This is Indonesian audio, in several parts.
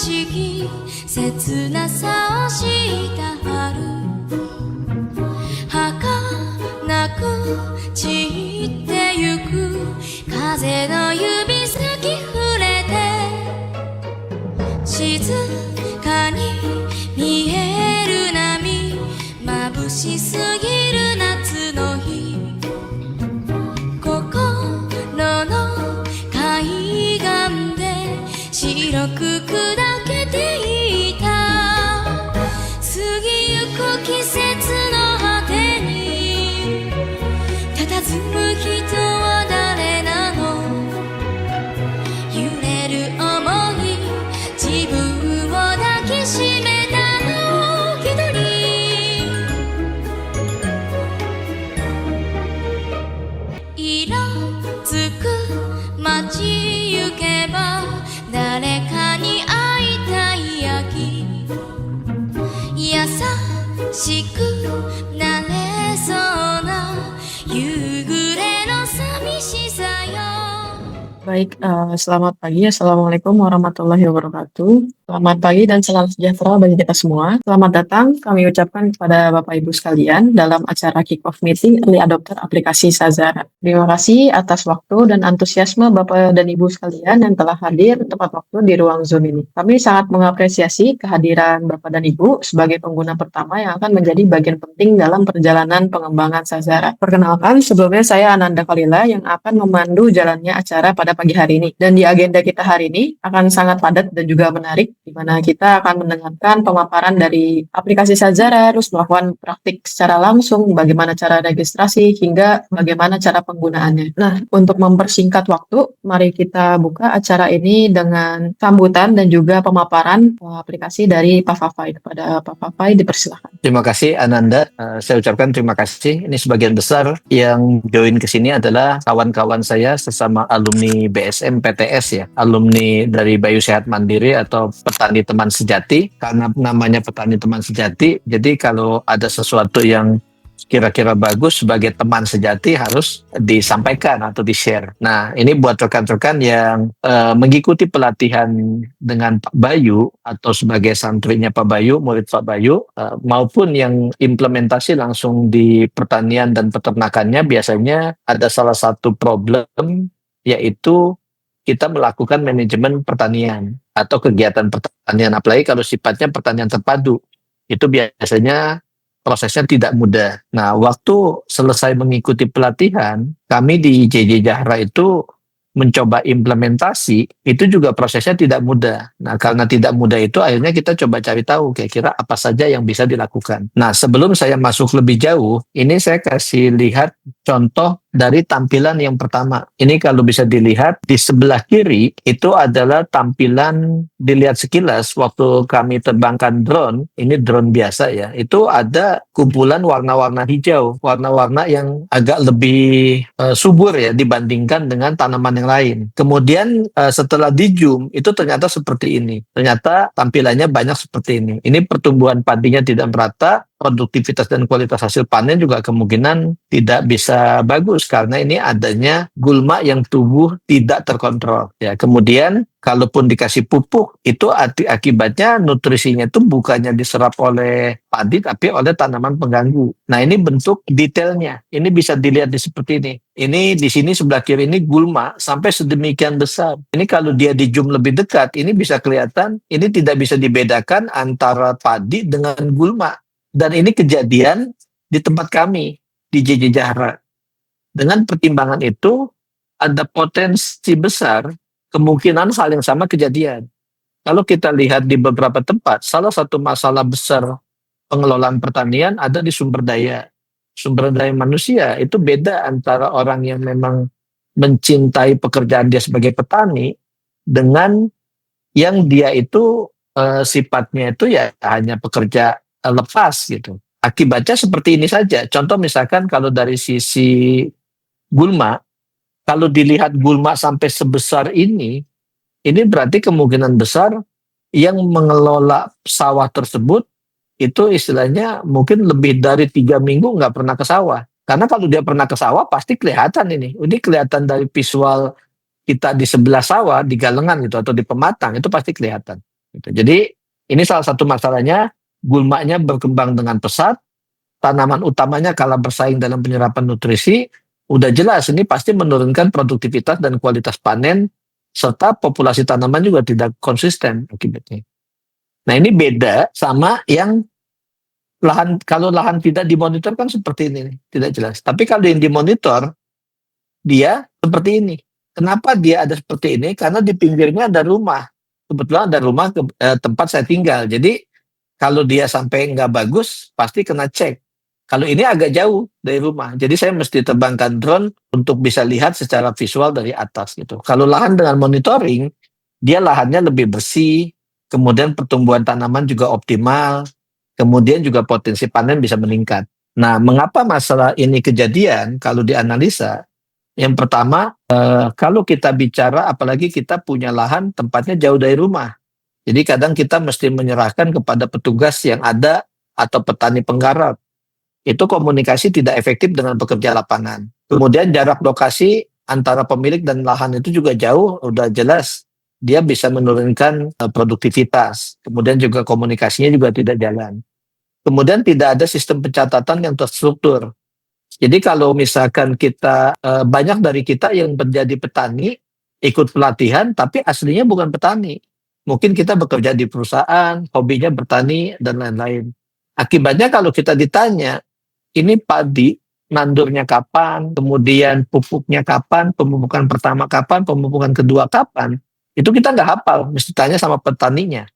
しき切なさをした春儚く散ってゆく風の指先触れて静かに見える波眩しすぎる夏の日心の海岸で白く砕けていた過ぎゆく季節の果てに佇む人は誰なの揺れる想い自分を抱きしめたの一人色づく街行けば誰かに会いたい秋優しくなれそうな夕暮れの寂しさよ。Baik, selamat pagi. Assalamualaikum warahmatullahi wabarakatuh. Selamat pagi dan salam sejahtera bagi kita semua. Selamat datang kami ucapkan kepada Bapak Ibu sekalian dalam acara kick-off meeting Early Adopter aplikasi Sazara. Terima kasih atas waktu dan antusiasme Bapak dan Ibu sekalian yang telah hadir tepat waktu di ruang Zoom ini. Kami sangat mengapresiasi kehadiran Bapak dan Ibu sebagai pengguna pertama yang akan menjadi bagian penting dalam perjalanan pengembangan Sazara. Perkenalkan, sebelumnya saya Ananda Kalila yang akan memandu jalannya acara pada pagi hari ini. Dan di agenda kita hari ini akan sangat padat dan juga menarik, di mana kita akan mendengarkan pemaparan dari aplikasi Sazara, terus melakukan praktik secara langsung, bagaimana cara registrasi, hingga bagaimana cara penggunaannya. Nah, untuk mempersingkat waktu, mari kita buka acara ini dengan sambutan dan juga pemaparan aplikasi dari Pak Fafai. Kepada Pak Fafai, dipersilakan. Terima kasih Ananda. Saya ucapkan terima kasih. Ini sebagian besar yang join ke sini adalah kawan-kawan saya sesama alumni BSM PTS ya, alumni dari Bayu Sehat Mandiri atau Petani Teman Sejati. Karena namanya Petani Teman Sejati, jadi kalau ada sesuatu yang kira-kira bagus sebagai teman sejati harus disampaikan atau di-share. Nah, ini buat rekan-rekan yang mengikuti pelatihan dengan Pak Bayu atau sebagai santrinya Pak Bayu, murid Pak Bayu, maupun yang implementasi langsung di pertanian dan peternakannya, biasanya ada salah satu problem, yaitu kita melakukan manajemen pertanian atau kegiatan pertanian, apalagi kalau sifatnya pertanian terpadu. Itu biasanya prosesnya tidak mudah. Nah, waktu selesai mengikuti pelatihan, kami di JJ Jahra itu mencoba implementasi, itu juga prosesnya tidak mudah. Nah, karena tidak mudah itu akhirnya kita coba cari tahu kira-kira apa saja yang bisa dilakukan. Nah, sebelum saya masuk lebih jauh, ini saya kasih lihat contoh dari tampilan yang pertama. Ini kalau bisa dilihat di sebelah kiri itu adalah tampilan, dilihat sekilas waktu kami terbangkan drone, ini drone biasa ya, itu ada kumpulan warna-warna hijau, warna-warna yang agak lebih subur ya dibandingkan dengan tanaman yang lain. Kemudian setelah di zoom itu ternyata seperti ini. Ternyata tampilannya banyak seperti ini. Ini pertumbuhan padinya tidak merata, produktivitas dan kualitas hasil panen juga kemungkinan tidak bisa bagus karena ini adanya gulma yang tumbuh tidak terkontrol. Ya, kemudian kalaupun dikasih pupuk itu akibatnya nutrisinya itu bukannya diserap oleh padi tapi oleh tanaman pengganggu. Nah, ini bentuk detailnya. Ini bisa dilihat di seperti ini. Ini di sini sebelah kiri ini gulma sampai sedemikian besar. Ini kalau dia di zoom lebih dekat, ini bisa kelihatan ini tidak bisa dibedakan antara padi dengan gulma. Dan ini kejadian di tempat kami, di JJ Jahra. Dengan pertimbangan itu, ada potensi besar kemungkinan hal yang sama kejadian. Kalau kita lihat di beberapa tempat, salah satu masalah besar pengelolaan pertanian ada di sumber daya. Sumber daya manusia itu beda antara orang yang memang mencintai pekerjaan dia sebagai petani dengan yang dia itu sifatnya itu ya hanya pekerja lepas gitu. Akibatnya seperti ini saja. Contoh misalkan kalau dari sisi gulma, kalau dilihat gulma sampai sebesar ini berarti kemungkinan besar yang mengelola sawah tersebut itu istilahnya mungkin lebih dari 3 minggu nggak pernah ke sawah. Karena kalau dia pernah ke sawah pasti kelihatan ini. Ini kelihatan dari visual kita di sebelah sawah, di galengan gitu atau di pematang itu pasti kelihatan. Gitu. Jadi ini salah satu masalahnya, gulmanya berkembang dengan pesat, tanaman utamanya kalah bersaing dalam penyerapan nutrisi, udah jelas ini pasti menurunkan produktivitas dan kualitas panen, serta populasi tanaman juga tidak konsisten akibatnya. Nah ini beda sama yang kalau lahan tidak dimonitor kan seperti ini, tidak jelas. Tapi kalau yang dimonitor, dia seperti ini. Kenapa dia ada seperti ini? Karena di pinggirnya ada rumah. Kebetulan ada rumah tempat saya tinggal. Jadi kalau dia sampai nggak bagus, pasti kena cek. Kalau ini agak jauh dari rumah, jadi saya mesti terbangkan drone untuk bisa lihat secara visual dari atas gitu. Kalau lahan dengan monitoring, dia lahannya lebih bersih, kemudian pertumbuhan tanaman juga optimal, kemudian juga potensi panen bisa meningkat. Nah, mengapa masalah ini kejadian kalau dianalisa? Yang pertama, kalau kita bicara, apalagi kita punya lahan tempatnya jauh dari rumah. Jadi kadang kita mesti menyerahkan kepada petugas yang ada atau petani penggarap. Itu komunikasi tidak efektif dengan pekerja lapangan. Kemudian jarak lokasi antara pemilik dan lahan itu juga jauh, udah jelas dia bisa menurunkan produktivitas. Kemudian juga komunikasinya juga tidak jalan. Kemudian tidak ada sistem pencatatan yang terstruktur. Jadi kalau misalkan kita, banyak dari kita yang menjadi petani, ikut pelatihan, tapi aslinya bukan petani. Mungkin kita bekerja di perusahaan, hobinya bertani, dan lain-lain. Akibatnya kalau kita ditanya, ini padi, nandurnya kapan, kemudian pupuknya kapan, pemupukan pertama kapan, pemupukan kedua kapan, itu kita nggak hafal, mesti tanya sama petaninya.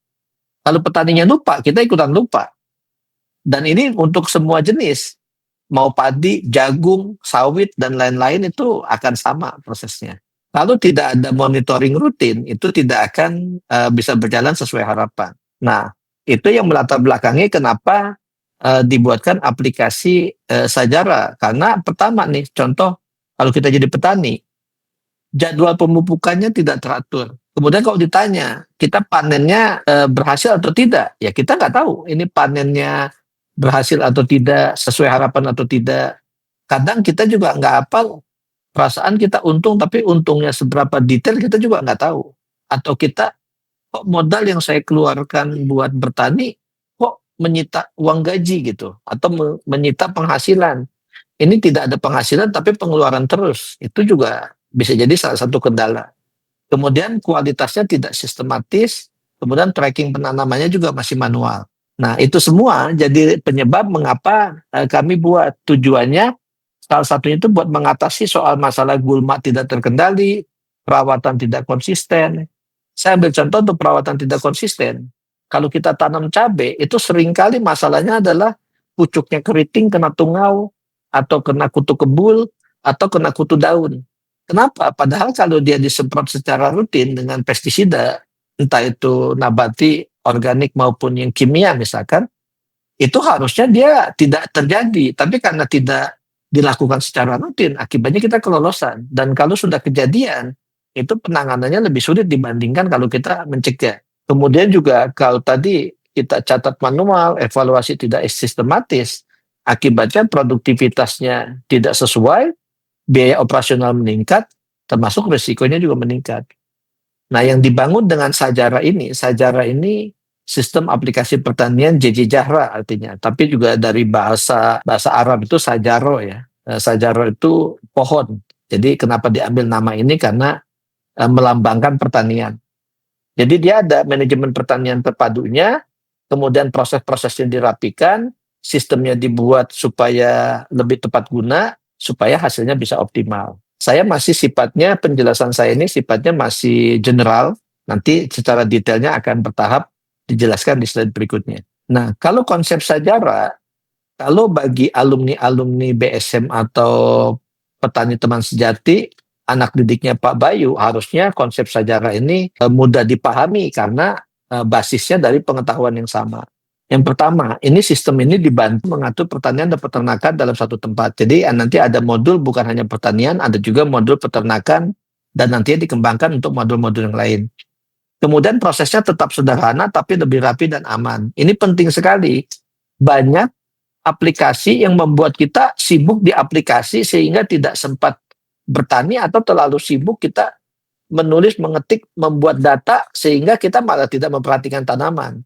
Kalau petaninya lupa, kita ikutan lupa. Dan ini untuk semua jenis, mau padi, jagung, sawit, dan lain-lain itu akan sama prosesnya. Kalau tidak ada monitoring rutin, itu tidak akan bisa berjalan sesuai harapan. Nah, itu yang melatar belakangi kenapa dibuatkan aplikasi Sajara. Karena pertama nih, contoh, kalau kita jadi petani, jadwal pemupukannya tidak teratur. Kemudian kalau ditanya, kita panennya berhasil atau tidak? Ya kita nggak tahu ini panennya berhasil atau tidak, sesuai harapan atau tidak. Kadang kita juga nggak hafal, perasaan kita untung, tapi untungnya seberapa detail kita juga nggak tahu. Atau kita, kok modal yang saya keluarkan buat bertani, kok menyita uang gaji gitu, atau menyita penghasilan. Ini tidak ada penghasilan tapi pengeluaran terus. Itu juga bisa jadi salah satu kendala. Kemudian kualitasnya tidak sistematis, kemudian tracking penanamannya juga masih manual. Nah, itu semua jadi penyebab mengapa kami buat, tujuannya salah satunya itu buat mengatasi soal masalah gulma tidak terkendali, perawatan tidak konsisten. Saya ambil contoh untuk perawatan tidak konsisten. Kalau kita tanam cabai, itu seringkali masalahnya adalah pucuknya keriting, kena tungau, atau kena kutu kebul, atau kena kutu daun. Kenapa? Padahal kalau dia disemprot secara rutin dengan pestisida, entah itu nabati, organik maupun yang kimia misalkan, itu harusnya dia tidak terjadi. Tapi karena tidak dilakukan secara rutin, akibatnya kita kelolosan. Dan kalau sudah kejadian, itu penanganannya lebih sulit dibandingkan kalau kita mencegah. Kemudian juga kalau tadi kita catat manual, evaluasi tidak sistematis, akibatnya produktivitasnya tidak sesuai, biaya operasional meningkat, termasuk risikonya juga meningkat. Nah, yang dibangun dengan Sajara ini sistem aplikasi pertanian JJ Jahra artinya, tapi juga dari bahasa Arab itu Sajaro ya. Sajaro itu pohon. Jadi kenapa diambil nama ini? Karena melambangkan pertanian. Jadi dia ada manajemen pertanian terpadunya, kemudian proses-prosesnya dirapikan, sistemnya dibuat supaya lebih tepat guna, supaya hasilnya bisa optimal. Saya masih penjelasan saya ini sifatnya masih general, nanti secara detailnya akan bertahap dijelaskan di slide berikutnya. Nah, kalau konsep Sajara, kalau bagi alumni-alumni BSM atau petani teman sejati, anak didiknya Pak Bayu, harusnya konsep Sajara ini mudah dipahami karena basisnya dari pengetahuan yang sama. Yang pertama, sistem ini dibantu mengatur pertanian dan peternakan dalam satu tempat. Jadi nanti ada modul bukan hanya pertanian, ada juga modul peternakan dan nantinya dikembangkan untuk modul-modul yang lain. Kemudian prosesnya tetap sederhana tapi lebih rapi dan aman. Ini penting sekali. Banyak aplikasi yang membuat kita sibuk di aplikasi sehingga tidak sempat bertani atau terlalu sibuk kita menulis, mengetik, membuat data sehingga kita malah tidak memperhatikan tanaman.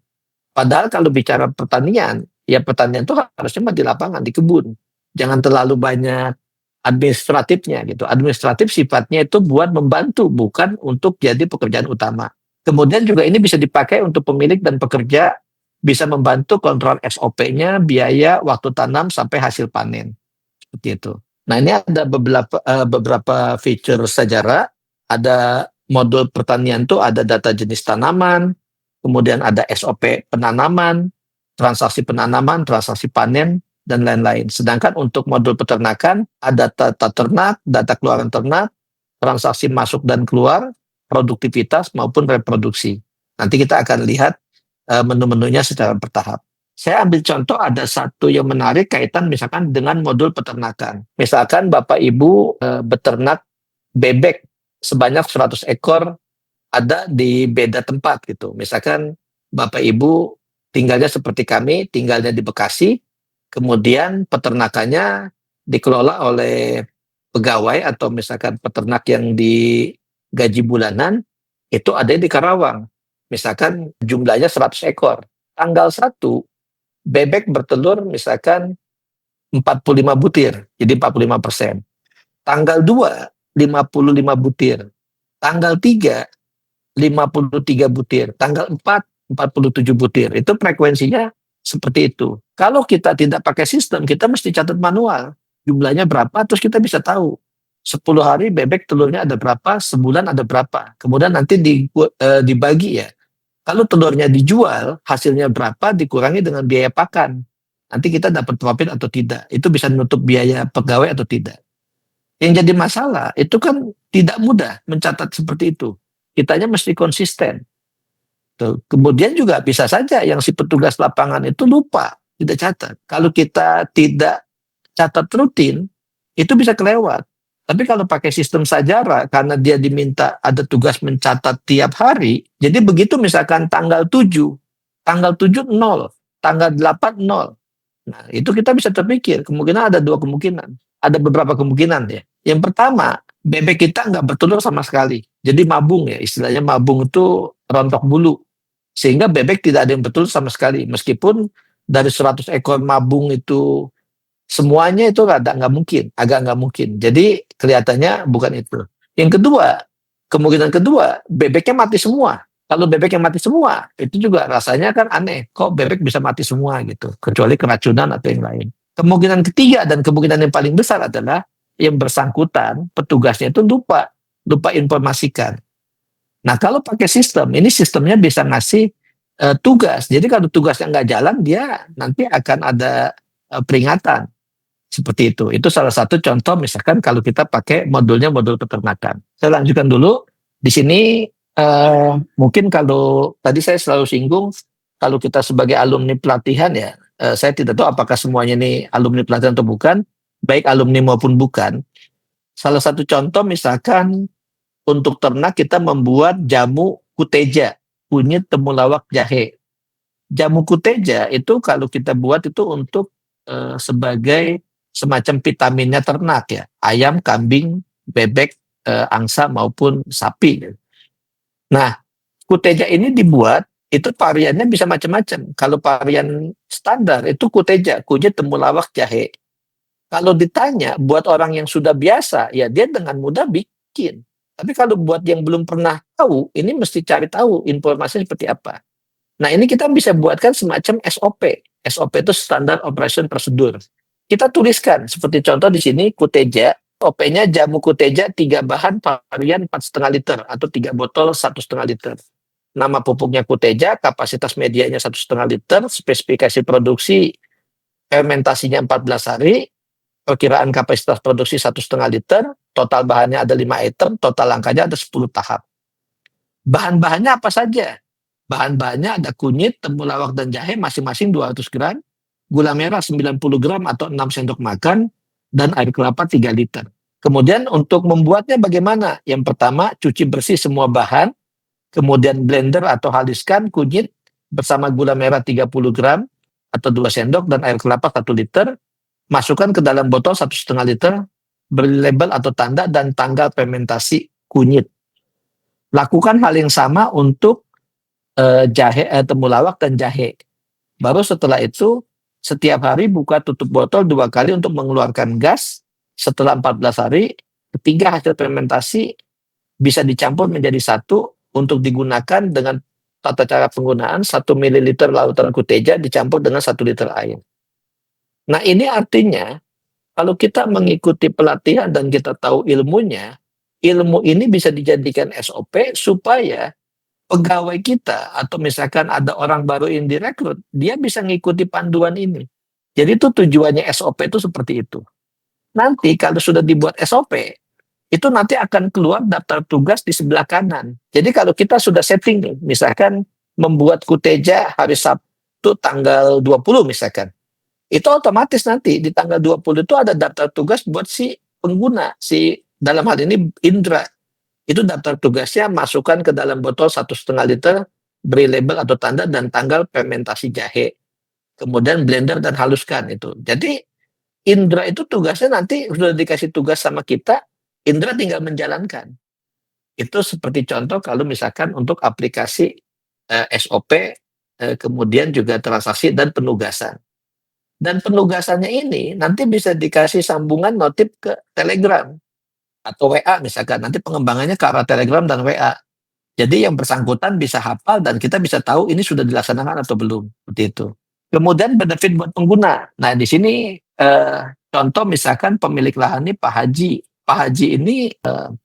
Padahal kalau bicara pertanian, ya pertanian itu harusnya mah di lapangan, di kebun. Jangan terlalu banyak administratifnya gitu. Administratif sifatnya itu buat membantu, bukan untuk jadi pekerjaan utama. Kemudian juga ini bisa dipakai untuk pemilik dan pekerja, bisa membantu kontrol SOP-nya, biaya, waktu tanam, sampai hasil panen. Seperti itu. Nah, ini ada beberapa feature sejarah. Ada modul pertanian tuh, ada data jenis tanaman, kemudian ada SOP penanaman, transaksi penanaman, transaksi panen, dan lain-lain. Sedangkan untuk modul peternakan, ada data ternak, data keluaran ternak, transaksi masuk dan keluar, produktivitas maupun reproduksi. Nanti kita akan lihat menu-menunya secara bertahap. Saya ambil contoh ada satu yang menarik kaitan misalkan dengan modul peternakan. Misalkan Bapak Ibu beternak bebek sebanyak 100 ekor ada di beda tempat gitu. Misalkan Bapak Ibu tinggalnya seperti kami, tinggalnya di Bekasi, kemudian peternakannya dikelola oleh pegawai atau misalkan peternak yang digaji bulanan, itu ada di Karawang. Misalkan jumlahnya 100 ekor. Tanggal 1, bebek bertelur misalkan 45 butir, jadi 45%. Tanggal 2, 55 butir. Tanggal 3, 53 butir. Tanggal 4, 47 butir. Itu frekuensinya seperti itu. Kalau kita tidak pakai sistem, kita mesti catat manual. Jumlahnya berapa, terus kita bisa tahu. 10 hari bebek telurnya ada berapa, sebulan ada berapa. Kemudian nanti dibagi ya. Kalau telurnya dijual, hasilnya berapa dikurangi dengan biaya pakan. Nanti kita dapat profit atau tidak. Itu bisa menutup biaya pegawai atau tidak. Yang jadi masalah, itu kan tidak mudah mencatat seperti itu. Kitanya mesti konsisten. Tuh. Kemudian juga bisa saja yang si petugas lapangan itu lupa, tidak catat. Kalau kita tidak catat rutin, itu bisa kelewat. Tapi kalau pakai sistem Sajara, karena dia diminta ada tugas mencatat tiap hari, jadi begitu misalkan tanggal 7 0, tanggal 8 0. Nah, itu kita bisa terpikir, kemungkinan ada 2 kemungkinan. Ada beberapa kemungkinan ya. Yang pertama, bebek kita nggak bertelur sama sekali. Jadi mabung ya, istilahnya mabung itu rontok bulu. Sehingga bebek tidak ada yang bertelur sama sekali. Meskipun dari 100 ekor mabung itu semuanya itu agak nggak mungkin. Jadi kelihatannya bukan itu. Yang kedua, kemungkinan kedua, bebeknya mati semua. Kalau bebeknya mati semua, itu juga rasanya kan aneh. Kok bebek bisa mati semua gitu, kecuali keracunan atau yang lain. Kemungkinan ketiga dan kemungkinan yang paling besar adalah yang bersangkutan, petugasnya itu lupa informasikan. Nah, kalau pakai sistem, ini sistemnya bisa ngasih tugas. Jadi kalau tugasnya nggak jalan, dia nanti akan ada peringatan. Seperti itu. Itu salah satu contoh misalkan kalau kita pakai modulnya modul peternakan. Saya lanjutkan dulu. Di sini mungkin kalau tadi saya selalu singgung, kalau kita sebagai alumni pelatihan ya, saya tidak tahu apakah semuanya ini alumni pelatihan atau bukan, baik alumni maupun bukan. Salah satu contoh misalkan untuk ternak kita membuat jamu kuteja, kunyit, temulawak, jahe. Jamu kuteja itu kalau kita buat itu untuk sebagai semacam vitaminnya ternak ya, ayam, kambing, bebek, angsa maupun sapi. Nah, kuteja ini dibuat, itu variannya bisa macam-macam. Kalau varian standar itu kuteja, kunyit, temulawak, jahe. Kalau ditanya buat orang yang sudah biasa, ya dia dengan mudah bikin. Tapi kalau buat yang belum pernah tahu, ini mesti cari tahu informasinya seperti apa. Nah, ini kita bisa buatkan semacam SOP. SOP itu Standard Operation Procedure. Kita tuliskan, seperti contoh di sini, kuteja, OP-nya jamu kuteja 3 bahan varian 4,5 liter, atau 3 botol 1,5 liter. Nama pupuknya kuteja, kapasitas medianya 1,5 liter, spesifikasi produksi, fermentasinya 14 hari, perkiraan kapasitas produksi 1,5 liter, total bahannya ada 5 item, total angkanya ada 10 tahap. Bahan-bahannya apa saja? Bahan-bahannya ada kunyit, temulawak, dan jahe masing-masing 200 gram, gula merah 90 gram atau 6 sendok makan, dan air kelapa 3 liter. Kemudian untuk membuatnya bagaimana? Yang pertama, cuci bersih semua bahan, kemudian blender atau haluskan kunyit bersama gula merah 30 gram atau 2 sendok dan air kelapa 1 liter, masukkan ke dalam botol 1,5 liter, beri label atau tanda dan tanggal fermentasi kunyit. Lakukan hal yang sama untuk temulawak dan jahe. Baru setelah itu setiap hari buka tutup botol 2 kali untuk mengeluarkan gas. Setelah 14 hari, ketiga hasil fermentasi bisa dicampur menjadi satu untuk digunakan dengan tata cara penggunaan 1 ml lautan kuteja dicampur dengan 1 liter air. Nah, ini artinya kalau kita mengikuti pelatihan dan kita tahu ilmunya, ilmu ini bisa dijadikan SOP supaya pegawai kita atau misalkan ada orang baru yang direkrut, dia bisa ngikuti panduan ini. Jadi itu tujuannya SOP itu seperti itu. Nanti kalau sudah dibuat SOP, itu nanti akan keluar daftar tugas di sebelah kanan. Jadi kalau kita sudah setting nih, misalkan membuat kuteja hari Sabtu tanggal 20 misalkan, itu otomatis nanti di tanggal 20 itu ada daftar tugas buat si pengguna, si dalam hal ini Indra. Itu daftar tugasnya masukkan ke dalam botol 1,5 liter, beri label atau tanda dan tanggal fermentasi jahe. Kemudian blender dan haluskan itu. Jadi Indra itu tugasnya nanti sudah dikasih tugas sama kita, Indra tinggal menjalankan. Itu seperti contoh kalau misalkan untuk aplikasi SOP, kemudian juga transaksi dan penugasan. Dan penugasannya ini nanti bisa dikasih sambungan notif ke Telegram atau WA misalkan. Nanti pengembangannya ke arah Telegram dan WA. Jadi yang bersangkutan bisa hafal dan kita bisa tahu ini sudah dilaksanakan atau belum. Seperti itu. Kemudian benefit buat pengguna. Nah, di sini contoh misalkan pemilik lahan ini Pak Haji. Pak Haji ini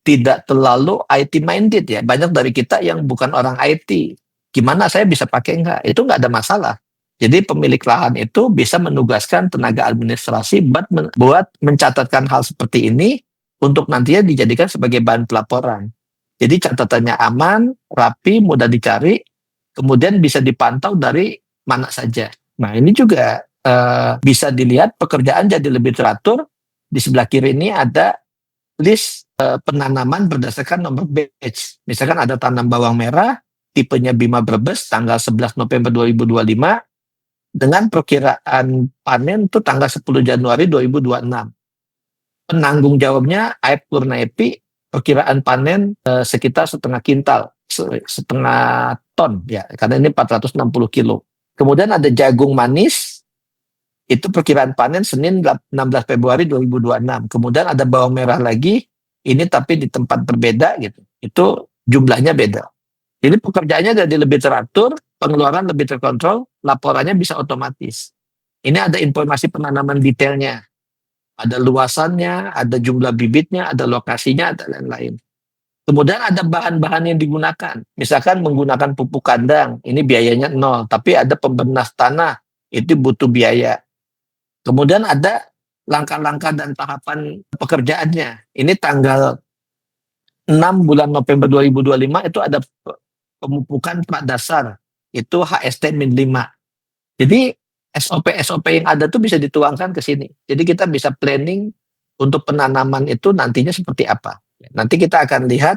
tidak terlalu IT minded ya. Banyak dari kita yang bukan orang IT. Gimana saya bisa pakai enggak? Itu enggak ada masalah. Jadi pemilik lahan itu bisa menugaskan tenaga administrasi buat mencatatkan hal seperti ini untuk nantinya dijadikan sebagai bahan pelaporan. Jadi catatannya aman, rapi, mudah dicari, kemudian bisa dipantau dari mana saja. Nah, ini juga bisa dilihat pekerjaan jadi lebih teratur. Di sebelah kiri ini ada list penanaman berdasarkan nomor batch. Misalkan ada tanam bawang merah, tipenya Bima Brebes, tanggal 11 November 2025, dengan perkiraan panen itu tanggal 10 Januari 2026. Penanggung jawabnya Aib Kurnaepi, perkiraan panen sekitar setengah ton ya, karena ini 460 kilo. Kemudian ada jagung manis, itu perkiraan panen Senin 16 Februari 2026. Kemudian ada bawang merah lagi, ini tapi di tempat berbeda gitu. Itu jumlahnya beda. Jadi pekerjaannya jadi lebih teratur, pengeluaran lebih terkontrol, laporannya bisa otomatis. Ini ada informasi penanaman detailnya. Ada luasannya, ada jumlah bibitnya, ada lokasinya, ada lain-lain. Kemudian ada bahan-bahan yang digunakan. Misalkan menggunakan pupuk kandang, ini biayanya 0. Tapi ada pembenas tanah, itu butuh biaya. Kemudian ada langkah-langkah dan tahapan pekerjaannya. Ini tanggal 6 bulan November 2025 itu ada pemupukan pradasar, itu HST-5. Jadi SOP-SOP yang ada tuh bisa dituangkan ke sini. Jadi kita bisa planning untuk penanaman itu nantinya seperti apa. Nanti kita akan lihat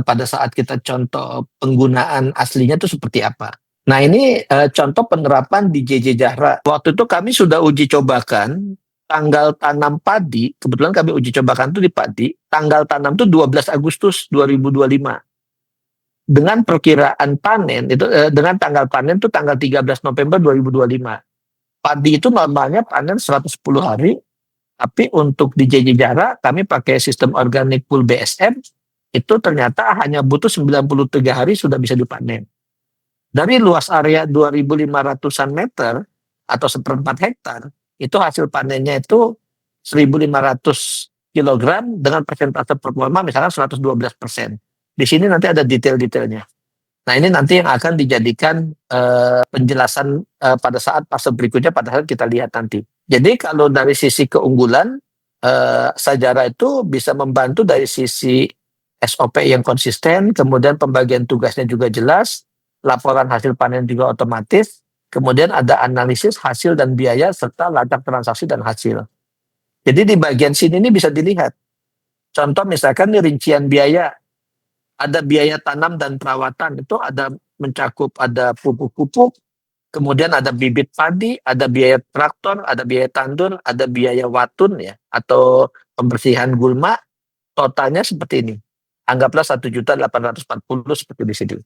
pada saat kita contoh penggunaan aslinya itu seperti apa. Nah, ini contoh penerapan di JJ Jahra. Waktu itu kami sudah uji cobakan tanggal tanam padi, kebetulan kami uji cobakan itu di padi, tanggal tanam itu 12 Agustus 2025. Dengan perkiraan panen itu dengan tanggal panen itu tanggal 13 November 2025. Padi itu normalnya panen 110 hari, tapi untuk di JJ Jahra kami pakai sistem organik full BSM, itu ternyata hanya butuh 93 hari sudah bisa dipanen. Dari luas area 2.500-an meter atau 1/4 hektar, itu hasil panennya itu 1.500 kilogram dengan persentase performa misalnya 112%. Di sini nanti ada detail-detailnya. Nah, ini nanti yang akan dijadikan penjelasan pada saat fase berikutnya, pada saat kita lihat nanti. Jadi kalau dari sisi keunggulan, Sajara itu bisa membantu dari sisi SOP yang konsisten, kemudian pembagian tugasnya juga jelas, laporan hasil panen juga otomatis, kemudian ada analisis hasil dan biaya, serta lacak transaksi dan hasil. Jadi di bagian sini ini bisa dilihat. Contoh misalkan ini rincian biaya, ada biaya tanam dan perawatan, itu ada mencakup ada pupuk-pupuk, kemudian ada bibit padi, ada biaya traktor, ada biaya tandur, ada biaya watun ya, atau pembersihan gulma, totalnya seperti ini. Anggaplah 1.840.000 seperti di sini.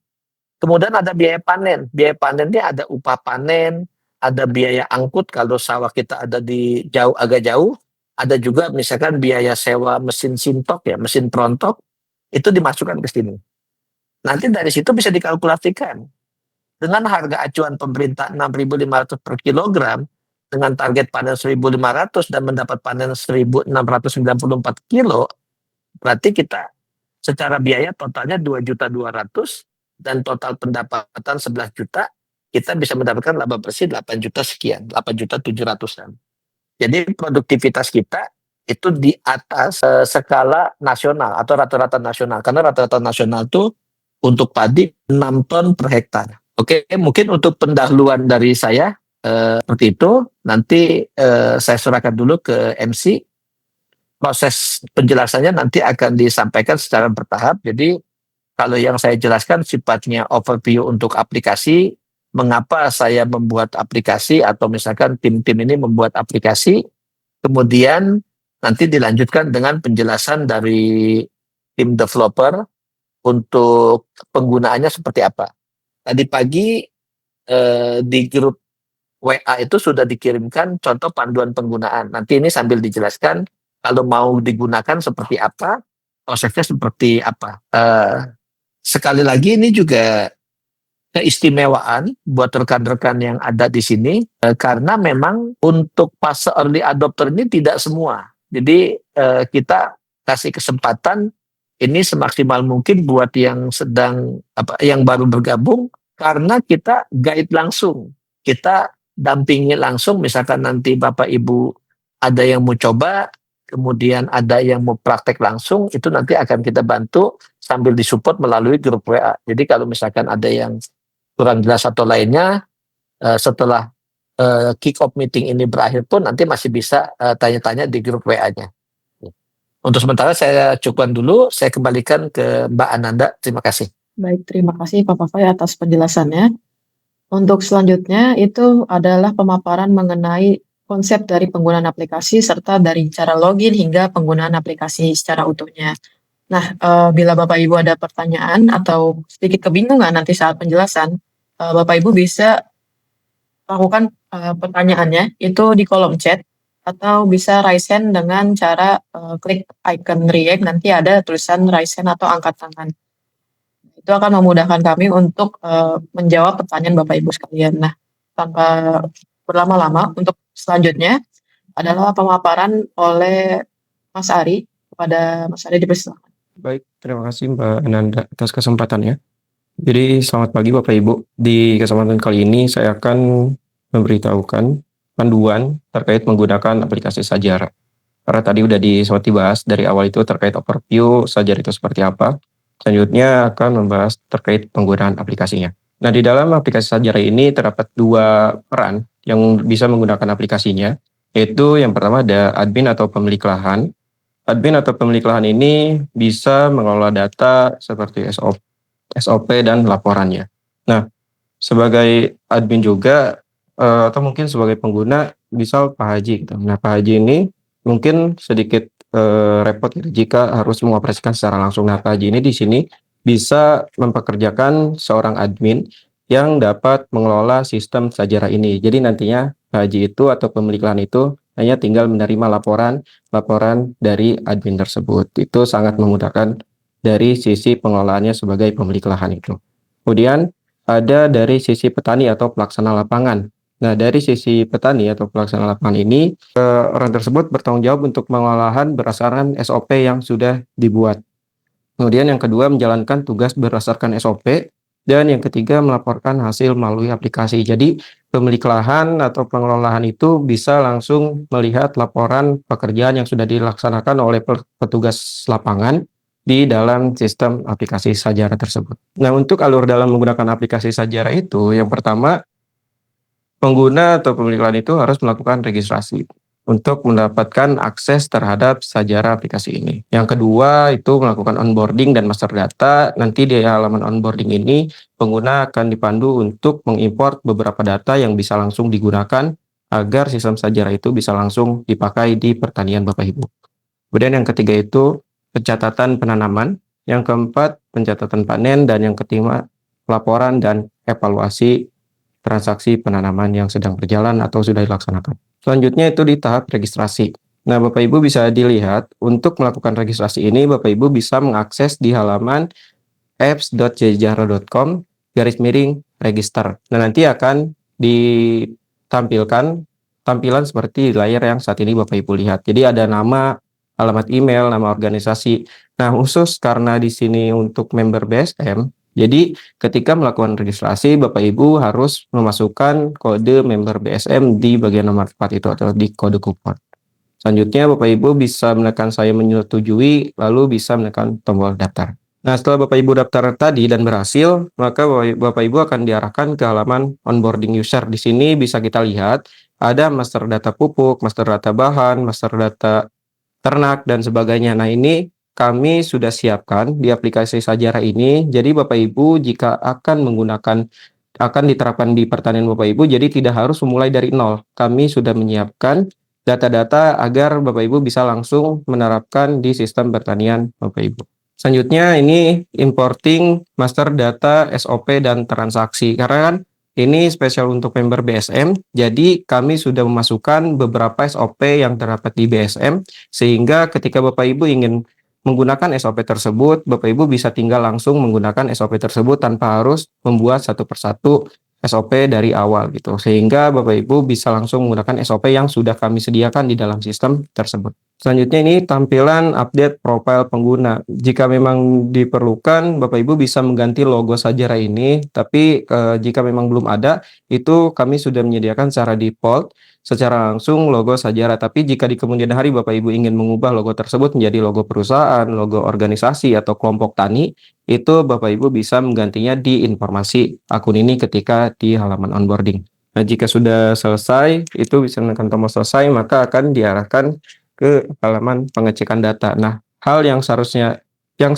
Kemudian ada biaya panen. Biaya panennya ada upah panen, ada biaya angkut kalau sawah kita ada di agak jauh, ada juga misalkan biaya sewa mesin sintok ya, mesin perontok, itu dimasukkan ke sini. Nanti dari situ bisa dikalkulasikan. Dengan harga acuan pemerintah 6.500 per kilogram, dengan target panen 1.500 dan mendapat panen 1.694 kilo, berarti kita secara biaya totalnya 2.200.000 dan total pendapatan 11 juta, kita bisa mendapatkan laba bersih 8 juta sekian, 8.700.000. Jadi produktivitas kita itu di atas skala nasional atau rata-rata nasional. Karena rata-rata nasional itu untuk padi 6 ton per hektar. Oke, mungkin untuk pendahuluan dari saya seperti itu. Nanti saya serahkan dulu ke MC. Proses penjelasannya nanti akan disampaikan secara bertahap. Jadi kalau yang saya jelaskan sifatnya overview untuk aplikasi, mengapa saya membuat aplikasi atau misalkan tim-tim ini membuat aplikasi, kemudian nanti dilanjutkan dengan penjelasan dari tim developer untuk penggunaannya seperti apa. Tadi pagi di grup WA itu sudah dikirimkan contoh panduan penggunaan. Nanti ini sambil dijelaskan kalau mau digunakan seperti apa, prosesnya seperti apa. Sekali lagi ini juga keistimewaan buat rekan-rekan yang ada di sini karena memang untuk fase early adopter ini tidak semua. Jadi kita kasih kesempatan ini semaksimal mungkin buat yang yang baru bergabung karena kita guide langsung. Kita dampingi langsung, misalkan nanti Bapak Ibu ada yang mau coba, kemudian ada yang mau praktek langsung, itu nanti akan kita bantu sambil disupport melalui grup WA. Jadi kalau misalkan ada yang kurang jelas atau lainnya, setelah kick off meeting ini berakhir pun nanti masih bisa tanya-tanya di grup WA-nya. Untuk sementara saya cukupkan dulu, saya kembalikan ke Mbak Ananda. Terima kasih. Baik, terima kasih Pak Pafai atas penjelasannya. Untuk selanjutnya itu adalah pemaparan mengenai konsep dari penggunaan aplikasi serta dari cara login hingga penggunaan aplikasi secara utuhnya. Nah, bila Bapak Ibu ada pertanyaan atau sedikit kebingungan nanti saat penjelasan, Bapak Ibu bisa lakukan pertanyaannya itu di kolom chat atau bisa raise hand dengan cara klik icon react, nanti ada tulisan raise hand atau angkat tangan. Itu akan memudahkan kami untuk menjawab pertanyaan Bapak Ibu sekalian. Nah, tanpa berlama-lama, untuk selanjutnya adalah pemaparan oleh Mas Ari. Kepada Mas Ari dipersilakan. Baik, terima kasih Mbak Ananda atas kesempatannya. Jadi selamat pagi Bapak Ibu. Di kesempatan kali ini saya akan memberitahukan panduan terkait menggunakan aplikasi Sajara. Karena tadi udah sempat dibahas dari awal itu terkait overview Sajara itu seperti apa. Selanjutnya akan membahas terkait penggunaan aplikasinya. Nah, di dalam aplikasi Sajara ini terdapat 2 peran yang bisa menggunakan aplikasinya, yaitu yang pertama ada admin atau pemilik lahan. Admin atau pemilik lahan ini bisa mengelola data seperti SOP dan laporannya. Nah, sebagai admin juga atau mungkin sebagai pengguna, misal Pak Haji gitu. Nah, Pak Haji ini mungkin sedikit repot gitu jika harus mengoperasikan secara langsung. Nah, Pak Haji ini di sini bisa mempekerjakan seorang admin yang dapat mengelola sistem Sajara ini. Jadi nantinya Pak Haji itu atau pemilik lahan itu hanya tinggal menerima laporan dari admin tersebut. Itu sangat memudahkan dari sisi pengelolaannya sebagai pemilik lahan itu. Kemudian ada dari sisi petani atau pelaksana lapangan. Nah, dari sisi petani atau pelaksana lapangan ini, orang tersebut bertanggung jawab untuk mengelola lahan berdasarkan SOP yang sudah dibuat. Kemudian yang kedua menjalankan tugas berdasarkan SOP. Dan yang ketiga melaporkan hasil melalui aplikasi. Jadi pemilik lahan atau pengelola lahan itu bisa langsung melihat laporan pekerjaan yang sudah dilaksanakan oleh petugas lapangan di dalam sistem aplikasi Sajara tersebut. Nah, untuk alur dalam menggunakan aplikasi Sajara itu, yang pertama pengguna atau pemilik lahan itu harus melakukan registrasi untuk mendapatkan akses terhadap Sajara aplikasi ini. Yang kedua itu melakukan onboarding dan master data. Nanti di halaman onboarding ini pengguna akan dipandu untuk mengimport beberapa data yang bisa langsung digunakan agar sistem Sajara itu bisa langsung dipakai di pertanian Bapak Ibu. Kemudian yang ketiga itu pencatatan penanaman. Yang keempat, pencatatan panen. Dan yang kelima, laporan dan evaluasi transaksi penanaman yang sedang berjalan atau sudah dilaksanakan. Selanjutnya itu di tahap registrasi. Nah, Bapak Ibu bisa dilihat, untuk melakukan registrasi ini, Bapak Ibu bisa mengakses di halaman apps.jejara.com/register. Nah, nanti akan ditampilkan tampilan seperti di layar yang saat ini Bapak Ibu lihat. Jadi ada nama, alamat email, nama organisasi. Nah, khusus karena di sini untuk member BSM, jadi ketika melakukan registrasi, Bapak Ibu harus memasukkan kode member BSM di bagian nomor 4 itu atau di kode kupon. Selanjutnya Bapak Ibu bisa menekan saya menyetujui, lalu bisa menekan tombol daftar. Nah, setelah Bapak Ibu daftar tadi dan berhasil, maka Bapak Ibu akan diarahkan ke halaman onboarding user. Di sini bisa kita lihat ada master data pupuk, master data bahan, master data ternak, dan sebagainya. Nah, ini kami sudah siapkan di aplikasi Sajara ini. Jadi Bapak Ibu jika akan diterapkan di pertanian Bapak Ibu, jadi tidak harus memulai dari nol. Kami sudah menyiapkan data-data agar Bapak Ibu bisa langsung menerapkan di sistem pertanian Bapak Ibu. Selanjutnya ini importing master data SOP dan transaksi. Karena kan ini spesial untuk member BSM, jadi kami sudah memasukkan beberapa SOP yang terdapat di BSM, sehingga ketika Bapak Ibu ingin menggunakan SOP tersebut, Bapak Ibu bisa tinggal langsung menggunakan SOP tersebut tanpa harus membuat satu persatu SOP dari awal gitu. Sehingga Bapak Ibu bisa langsung menggunakan SOP yang sudah kami sediakan di dalam sistem tersebut. Selanjutnya ini tampilan update profile pengguna. Jika memang diperlukan, Bapak Ibu bisa mengganti logo Sajara ini, tapi jika memang belum ada, itu kami sudah menyediakan secara default secara langsung logo Sajara. Tapi jika di kemudian hari Bapak Ibu ingin mengubah logo tersebut menjadi logo perusahaan, logo organisasi atau kelompok tani, itu Bapak Ibu bisa menggantinya di informasi akun ini ketika di halaman onboarding. Nah, jika sudah selesai, itu bisa menekan tombol selesai, maka akan diarahkan ke halaman pengecekan data. Nah, hal yang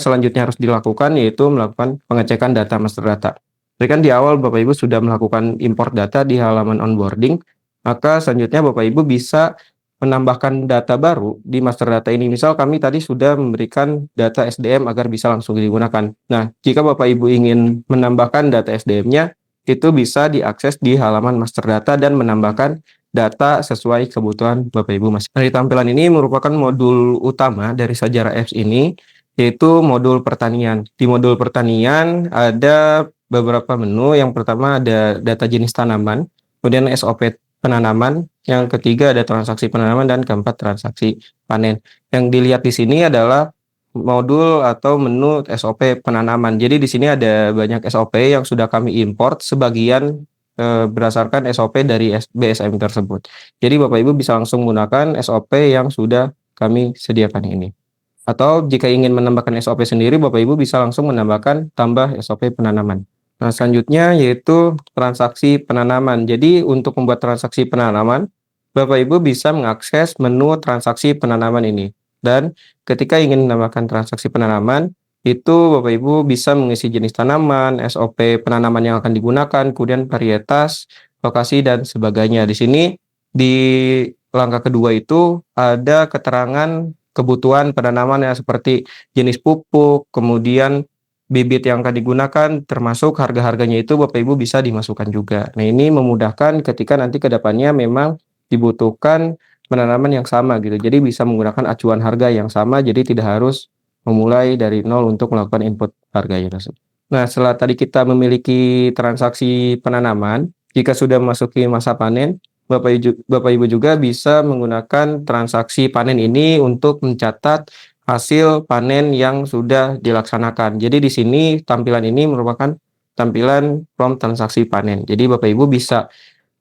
selanjutnya harus dilakukan yaitu melakukan pengecekan data master data. Jadi kan di awal Bapak Ibu sudah melakukan import data di halaman onboarding, maka selanjutnya Bapak Ibu bisa menambahkan data baru di master data ini. Misal kami tadi sudah memberikan data SDM agar bisa langsung digunakan. Nah, jika Bapak Ibu ingin menambahkan data SDM-nya, itu bisa diakses di halaman master data dan menambahkan data sesuai kebutuhan Bapak Ibu masing. Dari tampilan ini merupakan modul utama dari Sajara Apps ini, yaitu modul pertanian. Di modul pertanian ada beberapa menu. Yang pertama ada data jenis tanaman, kemudian SOP penanaman, yang ketiga ada transaksi penanaman, dan keempat transaksi panen. Yang dilihat di sini adalah modul atau menu SOP penanaman. Jadi di sini ada banyak SOP yang sudah kami import, sebagian berdasarkan SOP dari BSM tersebut. Jadi Bapak Ibu bisa langsung menggunakan SOP yang sudah kami sediakan ini. Atau jika ingin menambahkan SOP sendiri, Bapak Ibu bisa langsung menambahkan tambah SOP penanaman. Nah, selanjutnya yaitu transaksi penanaman. Jadi untuk membuat transaksi penanaman, Bapak Ibu bisa mengakses menu transaksi penanaman ini. Dan ketika ingin menambahkan transaksi penanaman, itu Bapak Ibu bisa mengisi jenis tanaman, SOP penanaman yang akan digunakan, kemudian varietas, lokasi, dan sebagainya. Di sini di langkah kedua itu ada keterangan kebutuhan penanaman yang seperti jenis pupuk, kemudian bibit yang akan digunakan, termasuk harga-harganya itu Bapak Ibu bisa dimasukkan juga. Nah, ini memudahkan ketika nanti ke depannya memang dibutuhkan penanaman yang sama gitu. Jadi bisa menggunakan acuan harga yang sama, jadi tidak harus memulai dari nol untuk melakukan input harganya tersebut. Nah, setelah tadi kita memiliki transaksi penanaman, jika sudah memasuki masa panen, Bapak Ibu juga bisa menggunakan transaksi panen ini untuk mencatat hasil panen yang sudah dilaksanakan. Jadi di sini tampilan ini merupakan tampilan from transaksi panen. Jadi Bapak Ibu bisa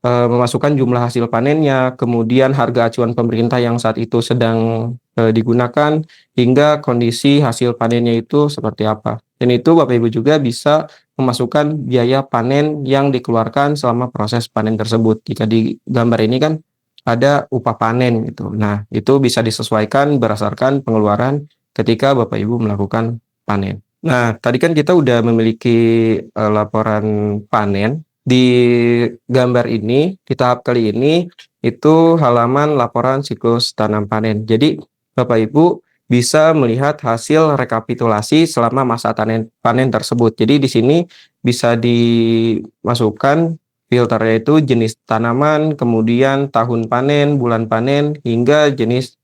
memasukkan jumlah hasil panennya, kemudian harga acuan pemerintah yang saat itu sedang digunakan, hingga kondisi hasil panennya itu seperti apa. Dan itu Bapak Ibu juga bisa memasukkan biaya panen yang dikeluarkan selama proses panen tersebut. Jika di gambar ini kan ada upah panen gitu. Nah, itu bisa disesuaikan berdasarkan pengeluaran ketika Bapak Ibu melakukan panen. Nah, tadi kan kita udah memiliki laporan panen. Di gambar ini, di tahap kali ini, itu halaman laporan siklus tanam panen. Jadi, Bapak Ibu bisa melihat hasil rekapitulasi selama masa panen tersebut. Jadi di sini bisa dimasukkan filternya itu jenis tanaman, kemudian tahun panen, bulan panen, hingga jenis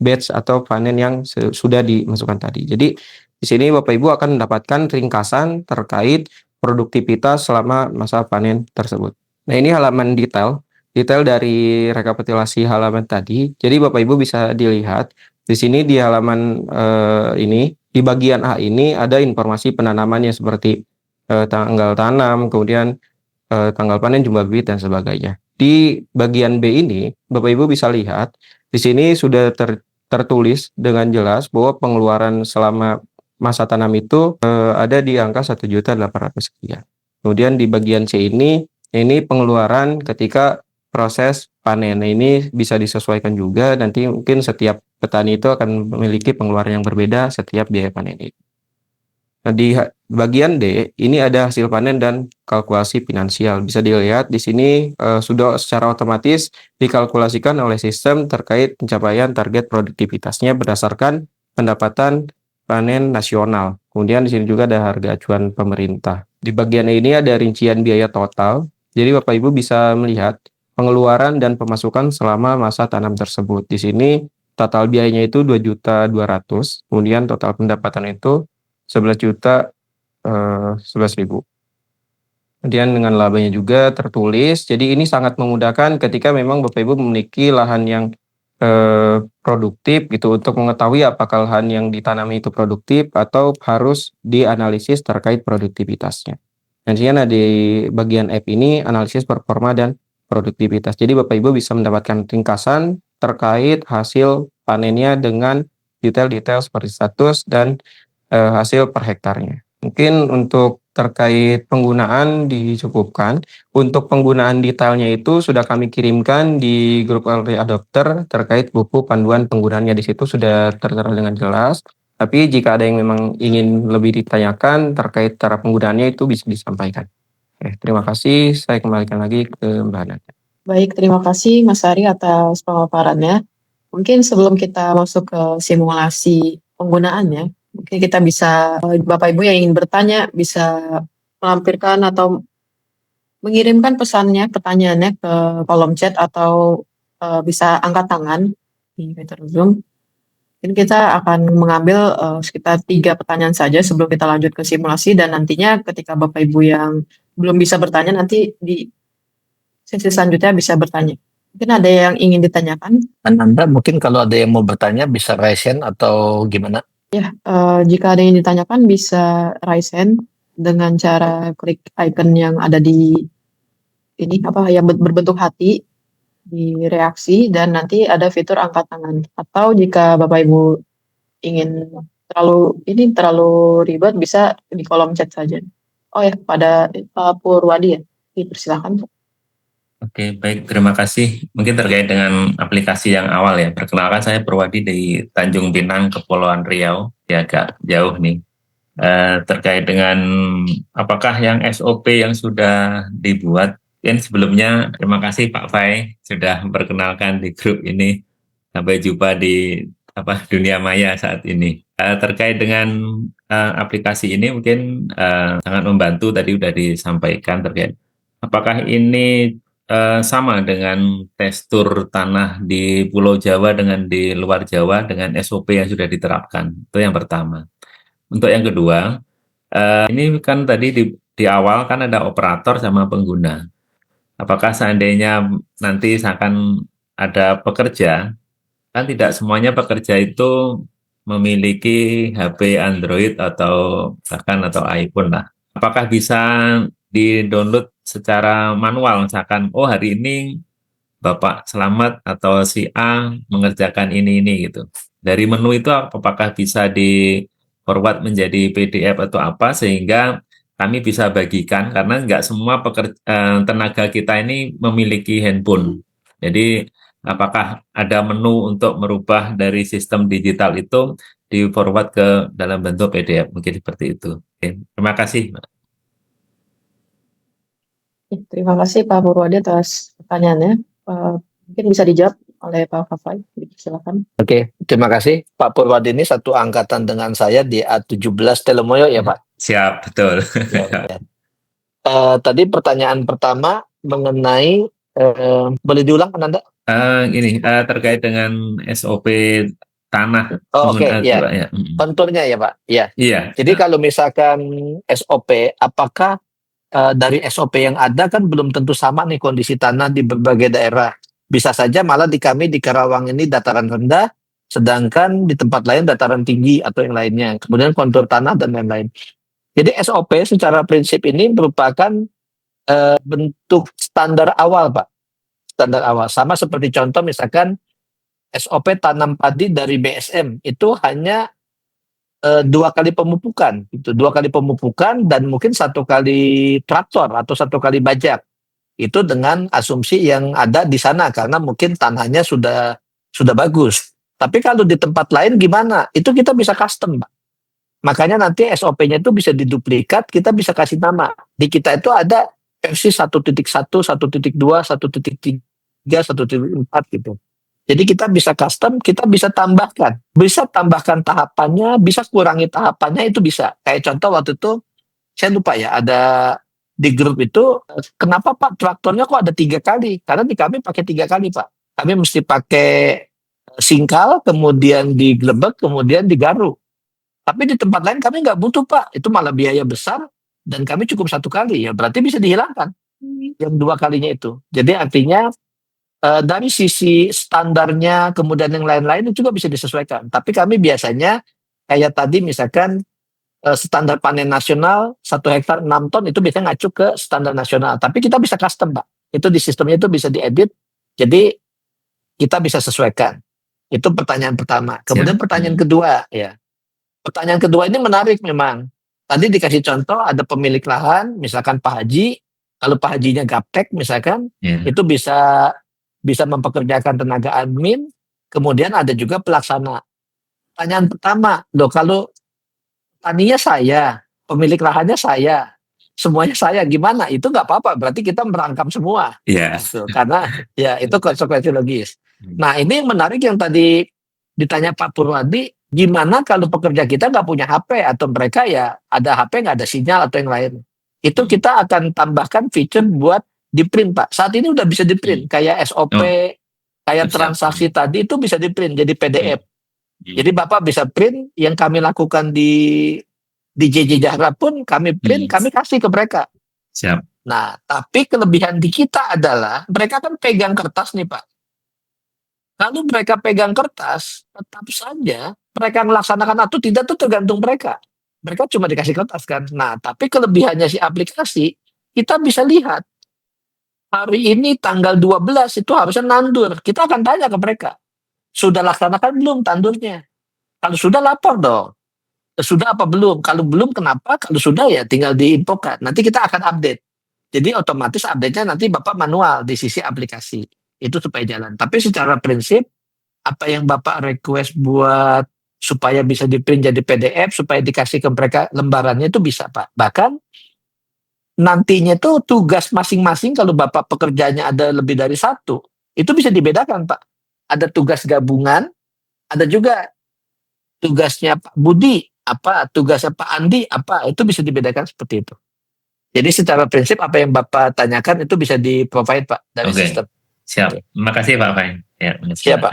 batch atau panen yang sudah dimasukkan tadi. Jadi di sini Bapak Ibu akan mendapatkan ringkasan terkait produktivitas selama masa panen tersebut. Nah, ini halaman detail dari rekapitulasi halaman tadi. Jadi Bapak Ibu bisa dilihat di sini di halaman ini, di bagian A ini ada informasi penanamannya seperti tanggal tanam, kemudian tanggal panen, jumlah bibit, dan sebagainya. Di bagian B ini, Bapak Ibu bisa lihat, di sini sudah tertulis dengan jelas bahwa pengeluaran selama masa tanam itu ada di angka 1.800.000 sekian. Kemudian di bagian C ini pengeluaran ketika proses panen. Nah, ini bisa disesuaikan juga, nanti mungkin setiap petani itu akan memiliki pengeluaran yang berbeda setiap biaya panen itu. Nah, di bagian D ini ada hasil panen dan kalkulasi finansial. Bisa dilihat di sini sudah secara otomatis dikalkulasikan oleh sistem terkait pencapaian target produktivitasnya berdasarkan pendapatan panen nasional. Kemudian di sini juga ada harga acuan pemerintah. Di bagian ini ada rincian biaya total. Jadi Bapak Ibu bisa melihat pengeluaran dan pemasukan selama masa tanam tersebut. Di sini total biayanya itu 2.200.000, kemudian total pendapatan itu 11.011.000. Kemudian dengan labanya juga tertulis. Jadi ini sangat memudahkan ketika memang Bapak Ibu memiliki lahan yang produktif gitu, untuk mengetahui apakah lahan yang ditanami itu produktif atau harus dianalisis terkait produktivitasnya. Dan sini di bagian F ini analisis performa dan produktivitas. Jadi Bapak Ibu bisa mendapatkan ringkasan terkait hasil panennya dengan detail-detail seperti status dan hasil per hektarnya. Mungkin untuk terkait penggunaan dicukupkan. Untuk penggunaan detailnya itu sudah kami kirimkan di grup early adopter terkait buku panduan penggunaannya. Di situ sudah tertera dengan jelas. Tapi jika ada yang memang ingin lebih ditanyakan terkait cara penggunaannya, itu bisa disampaikan. Oke, terima kasih. Saya kembalikan lagi ke Mbak Nana. Baik, terima kasih Mas Ari atas pemaparannya. Mungkin sebelum kita masuk ke simulasi penggunaannya, mungkin kita bisa, Bapak Ibu yang ingin bertanya bisa melampirkan atau mengirimkan pertanyaannya ke kolom chat atau bisa angkat tangan di fitur Zoom. Mungkin kita akan mengambil sekitar 3 pertanyaan saja sebelum kita lanjut ke simulasi, dan nantinya ketika Bapak Ibu yang belum bisa bertanya nanti di sesi selanjutnya bisa bertanya. Mungkin ada yang ingin ditanyakan? Ananda, mungkin kalau ada yang mau bertanya bisa raise hand atau gimana? Ya, jika ada yang ditanyakan bisa raise hand dengan cara klik icon yang ada di ini yang berbentuk hati di reaksi, dan nanti ada fitur angkat tangan. Atau jika Bapak Ibu ingin terlalu ribet bisa di kolom chat saja. Oh ya, pada Pak Purwadi ya, dipersilakan. Oke, baik. Terima kasih. Mungkin terkait dengan aplikasi yang awal ya. Perkenalkan, saya Purwadi dari Tanjung Pinang, Kepulauan Riau. Ya, agak jauh nih. Terkait dengan apakah yang SOP yang sudah dibuat. Dan sebelumnya, terima kasih Pak Fai sudah memperkenalkan di grup ini. Sampai jumpa di dunia maya saat ini. Terkait dengan aplikasi ini mungkin sangat membantu, tadi sudah disampaikan terkait. Apakah ini sama dengan tekstur tanah di Pulau Jawa dengan di luar Jawa dengan SOP yang sudah diterapkan? Itu yang pertama. Untuk yang kedua, ini kan tadi di awal kan ada operator sama pengguna. Apakah seandainya nanti akan ada pekerja, kan tidak semuanya pekerja itu memiliki HP Android atau bahkan iPhone lah. Apakah bisa di-download secara manual, misalkan, oh hari ini Bapak Selamat atau si A mengerjakan ini gitu. Dari menu itu apakah bisa di-forward menjadi PDF atau apa, sehingga kami bisa bagikan, karena nggak semua tenaga kita ini memiliki handphone. Jadi apakah ada menu untuk merubah dari sistem digital itu di-forward ke dalam bentuk PDF, mungkin seperti itu. Oke, terima kasih. Terima kasih Pak Purwadi atas pertanyaannya. Mungkin bisa dijawab oleh Pak Fafai. Silakan. Oke, terima kasih. Pak Purwadi ini satu angkatan dengan saya di A17 Telemoyo ya Pak? Siap, betul. Ya. Tadi pertanyaan pertama mengenai, boleh diulang Ananda? Terkait dengan SOP tanah Oh, oke, ya. Pak, ya. Konturnya ya Pak? Ya. Iya. Jadi kalau misalkan SOP, apakah dari SOP yang ada kan belum tentu sama nih kondisi tanah di berbagai daerah. Bisa saja malah di kami di Karawang ini dataran rendah, sedangkan di tempat lain dataran tinggi atau yang lainnya. Kemudian kontur tanah dan lain-lain. Jadi SOP secara prinsip ini merupakan bentuk standar awal Pak. Standar awal. Sama seperti contoh misalkan SOP tanam padi dari BSM itu hanya 2 kali pemupukan, itu 2 kali pemupukan dan mungkin 1 kali traktor atau 1 kali bajak. Itu dengan asumsi yang ada di sana karena mungkin tanahnya sudah bagus. Tapi kalau di tempat lain gimana? Itu kita bisa custom, Pak. Makanya nanti SOP-nya itu bisa diduplikat, kita bisa kasih nama. Di kita itu ada versi 1.1, 1.2, 1.3, 1.4 gitu. Jadi kita bisa custom, kita bisa tambahkan. Bisa tambahkan tahapannya, bisa kurangi tahapannya, itu bisa. Kayak contoh waktu itu, saya lupa ya, ada di grup itu, kenapa Pak traktornya kok ada 3 kali? Karena di kami pakai 3 kali Pak. Kami mesti pakai singkal, kemudian digelebek, kemudian digaru. Tapi di tempat lain kami nggak butuh Pak. Itu malah biaya besar, dan kami cukup 1 kali. Ya berarti bisa dihilangkan yang 2 kalinya itu. Jadi artinya dari sisi standarnya, kemudian yang lain-lain itu juga bisa disesuaikan. Tapi kami biasanya kayak tadi misalkan standar panen nasional 1 hektar 6 ton itu biasanya ngacu ke standar nasional. Tapi kita bisa custom Pak. Itu di sistemnya itu bisa diedit. Jadi kita bisa sesuaikan. Itu pertanyaan pertama. Kemudian pertanyaan kedua ya. Pertanyaan kedua ini menarik memang. Tadi dikasih contoh ada pemilik lahan, misalkan Pak Haji. Kalau Pak Hajinya gaptek misalkan, itu bisa mempekerjakan tenaga admin, kemudian ada juga pelaksana. Pertanyaan pertama, loh kalau taninya saya, pemilik lahannya saya, semuanya saya, gimana? Itu nggak apa-apa, berarti kita merangkap semua. Iya. Gitu. Karena ya itu konsekuensi logis. Nah ini yang menarik yang tadi ditanya Pak Purwadi, gimana kalau pekerja kita nggak punya HP atau mereka ya ada HP nggak ada sinyal atau yang lain. Itu kita akan tambahkan feature buat di print Pak. Saat ini udah bisa di print kayak SOP, kayak transaksi tadi itu bisa di print jadi PDF. Jadi Bapak bisa print yang kami lakukan di JJ Jahra pun kami print, kami kasih ke mereka. Siap. Nah, tapi kelebihan di kita adalah mereka kan pegang kertas nih Pak. Kalau mereka pegang kertas, tetap saja mereka melaksanakan atau tidak itu tergantung mereka. Mereka cuma dikasih kertas kan. Nah, tapi kelebihannya si aplikasi, kita bisa lihat hari ini tanggal 12 itu harusnya nandur. Kita akan tanya ke mereka. Sudah laksanakan belum tandurnya? Kalau sudah lapor dong. Sudah apa belum? Kalau belum kenapa? Kalau sudah ya tinggal diinfokan. Nanti kita akan update. Jadi otomatis update-nya nanti Bapak manual di sisi aplikasi. Itu supaya jalan. Tapi secara prinsip, apa yang Bapak request buat supaya bisa di-print jadi PDF, supaya dikasih ke mereka lembarannya itu bisa Pak. Bahkan nantinya tuh tugas masing-masing kalau Bapak pekerjaannya ada lebih dari 1, itu bisa dibedakan Pak. Ada tugas gabungan, ada juga tugasnya Pak Budi, apa tugasnya Pak Andi, apa itu bisa dibedakan seperti itu. Jadi secara prinsip apa yang Bapak tanyakan itu bisa di-provide Pak dari sistem. Siap. Terima kasih Pak Fai. Ya, siap Pak.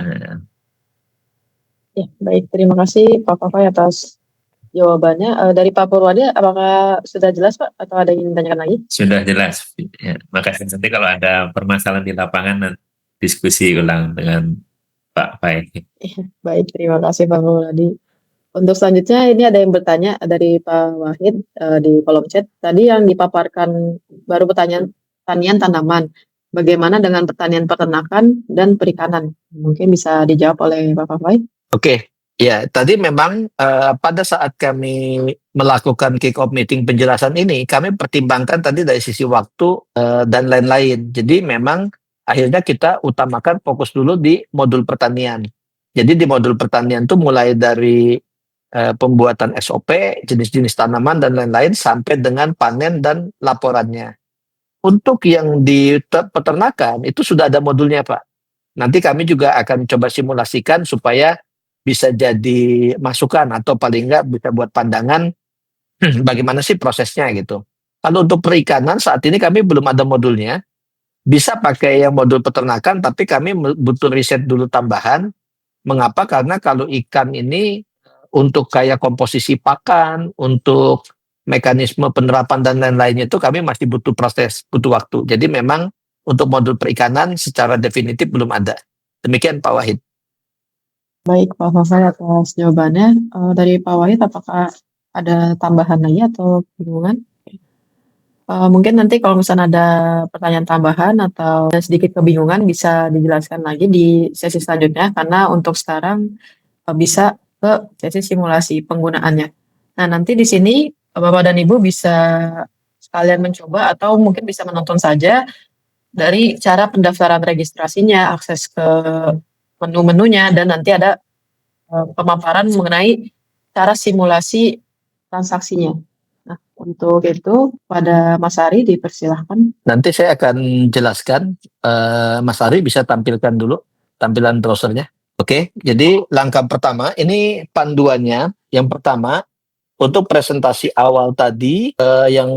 Ya, baik. Terima kasih Pak Fafai atas jawabannya. Dari Pak Purwadi, apakah sudah jelas Pak? Atau ada yang ditanyakan lagi? Sudah jelas. Ya, makasih. Nanti kalau ada permasalahan di lapangan, diskusi ulang dengan Pak Fai. Baik, terima kasih Pak Purwadi. Untuk selanjutnya ini ada yang bertanya dari Pak Wahid di kolom chat. Tadi yang dipaparkan baru pertanyaan pertanian tanaman. Bagaimana dengan pertanian peternakan dan perikanan? Mungkin bisa dijawab oleh Pak Fafai. Oke, ya tadi memang pada saat kami melakukan kick-off meeting penjelasan ini, kami pertimbangkan tadi dari sisi waktu dan lain-lain. Jadi memang akhirnya kita utamakan fokus dulu di modul pertanian. Jadi di modul pertanian itu mulai dari pembuatan SOP, jenis-jenis tanaman dan lain-lain sampai dengan panen dan laporannya. Untuk yang di peternakan itu sudah ada modulnya Pak. Nanti kami juga akan coba simulasikan supaya bisa jadi masukan atau paling nggak bisa buat pandangan bagaimana sih prosesnya gitu. Kalau untuk perikanan saat ini kami belum ada modulnya, bisa pakai yang modul peternakan, tapi kami butuh riset dulu tambahan. Mengapa? Karena kalau ikan ini untuk kayak komposisi pakan, untuk mekanisme penerapan dan lain-lainnya itu kami masih butuh proses, butuh waktu. Jadi memang untuk modul perikanan secara definitif belum ada. Demikian Pak Wahid. Baik Pak Fafai atas jawabannya. Dari Pak Wahid apakah ada tambahan lagi atau bingungan? Mungkin nanti kalau misalnya ada pertanyaan tambahan atau ada sedikit kebingungan bisa dijelaskan lagi di sesi selanjutnya karena untuk sekarang bisa ke sesi simulasi penggunaannya. Nah, nanti di sini Bapak dan Ibu bisa sekalian mencoba atau mungkin bisa menonton saja dari cara pendaftaran registrasinya, akses ke menu-menunya, dan nanti ada pemaparan mengenai cara simulasi transaksinya. Nah, untuk itu pada Mas Ari dipersilahkan. Nanti saya akan jelaskan. Mas Ari bisa tampilkan dulu tampilan browsernya. Oke, jadi langkah pertama ini panduannya. Yang pertama untuk presentasi awal tadi yang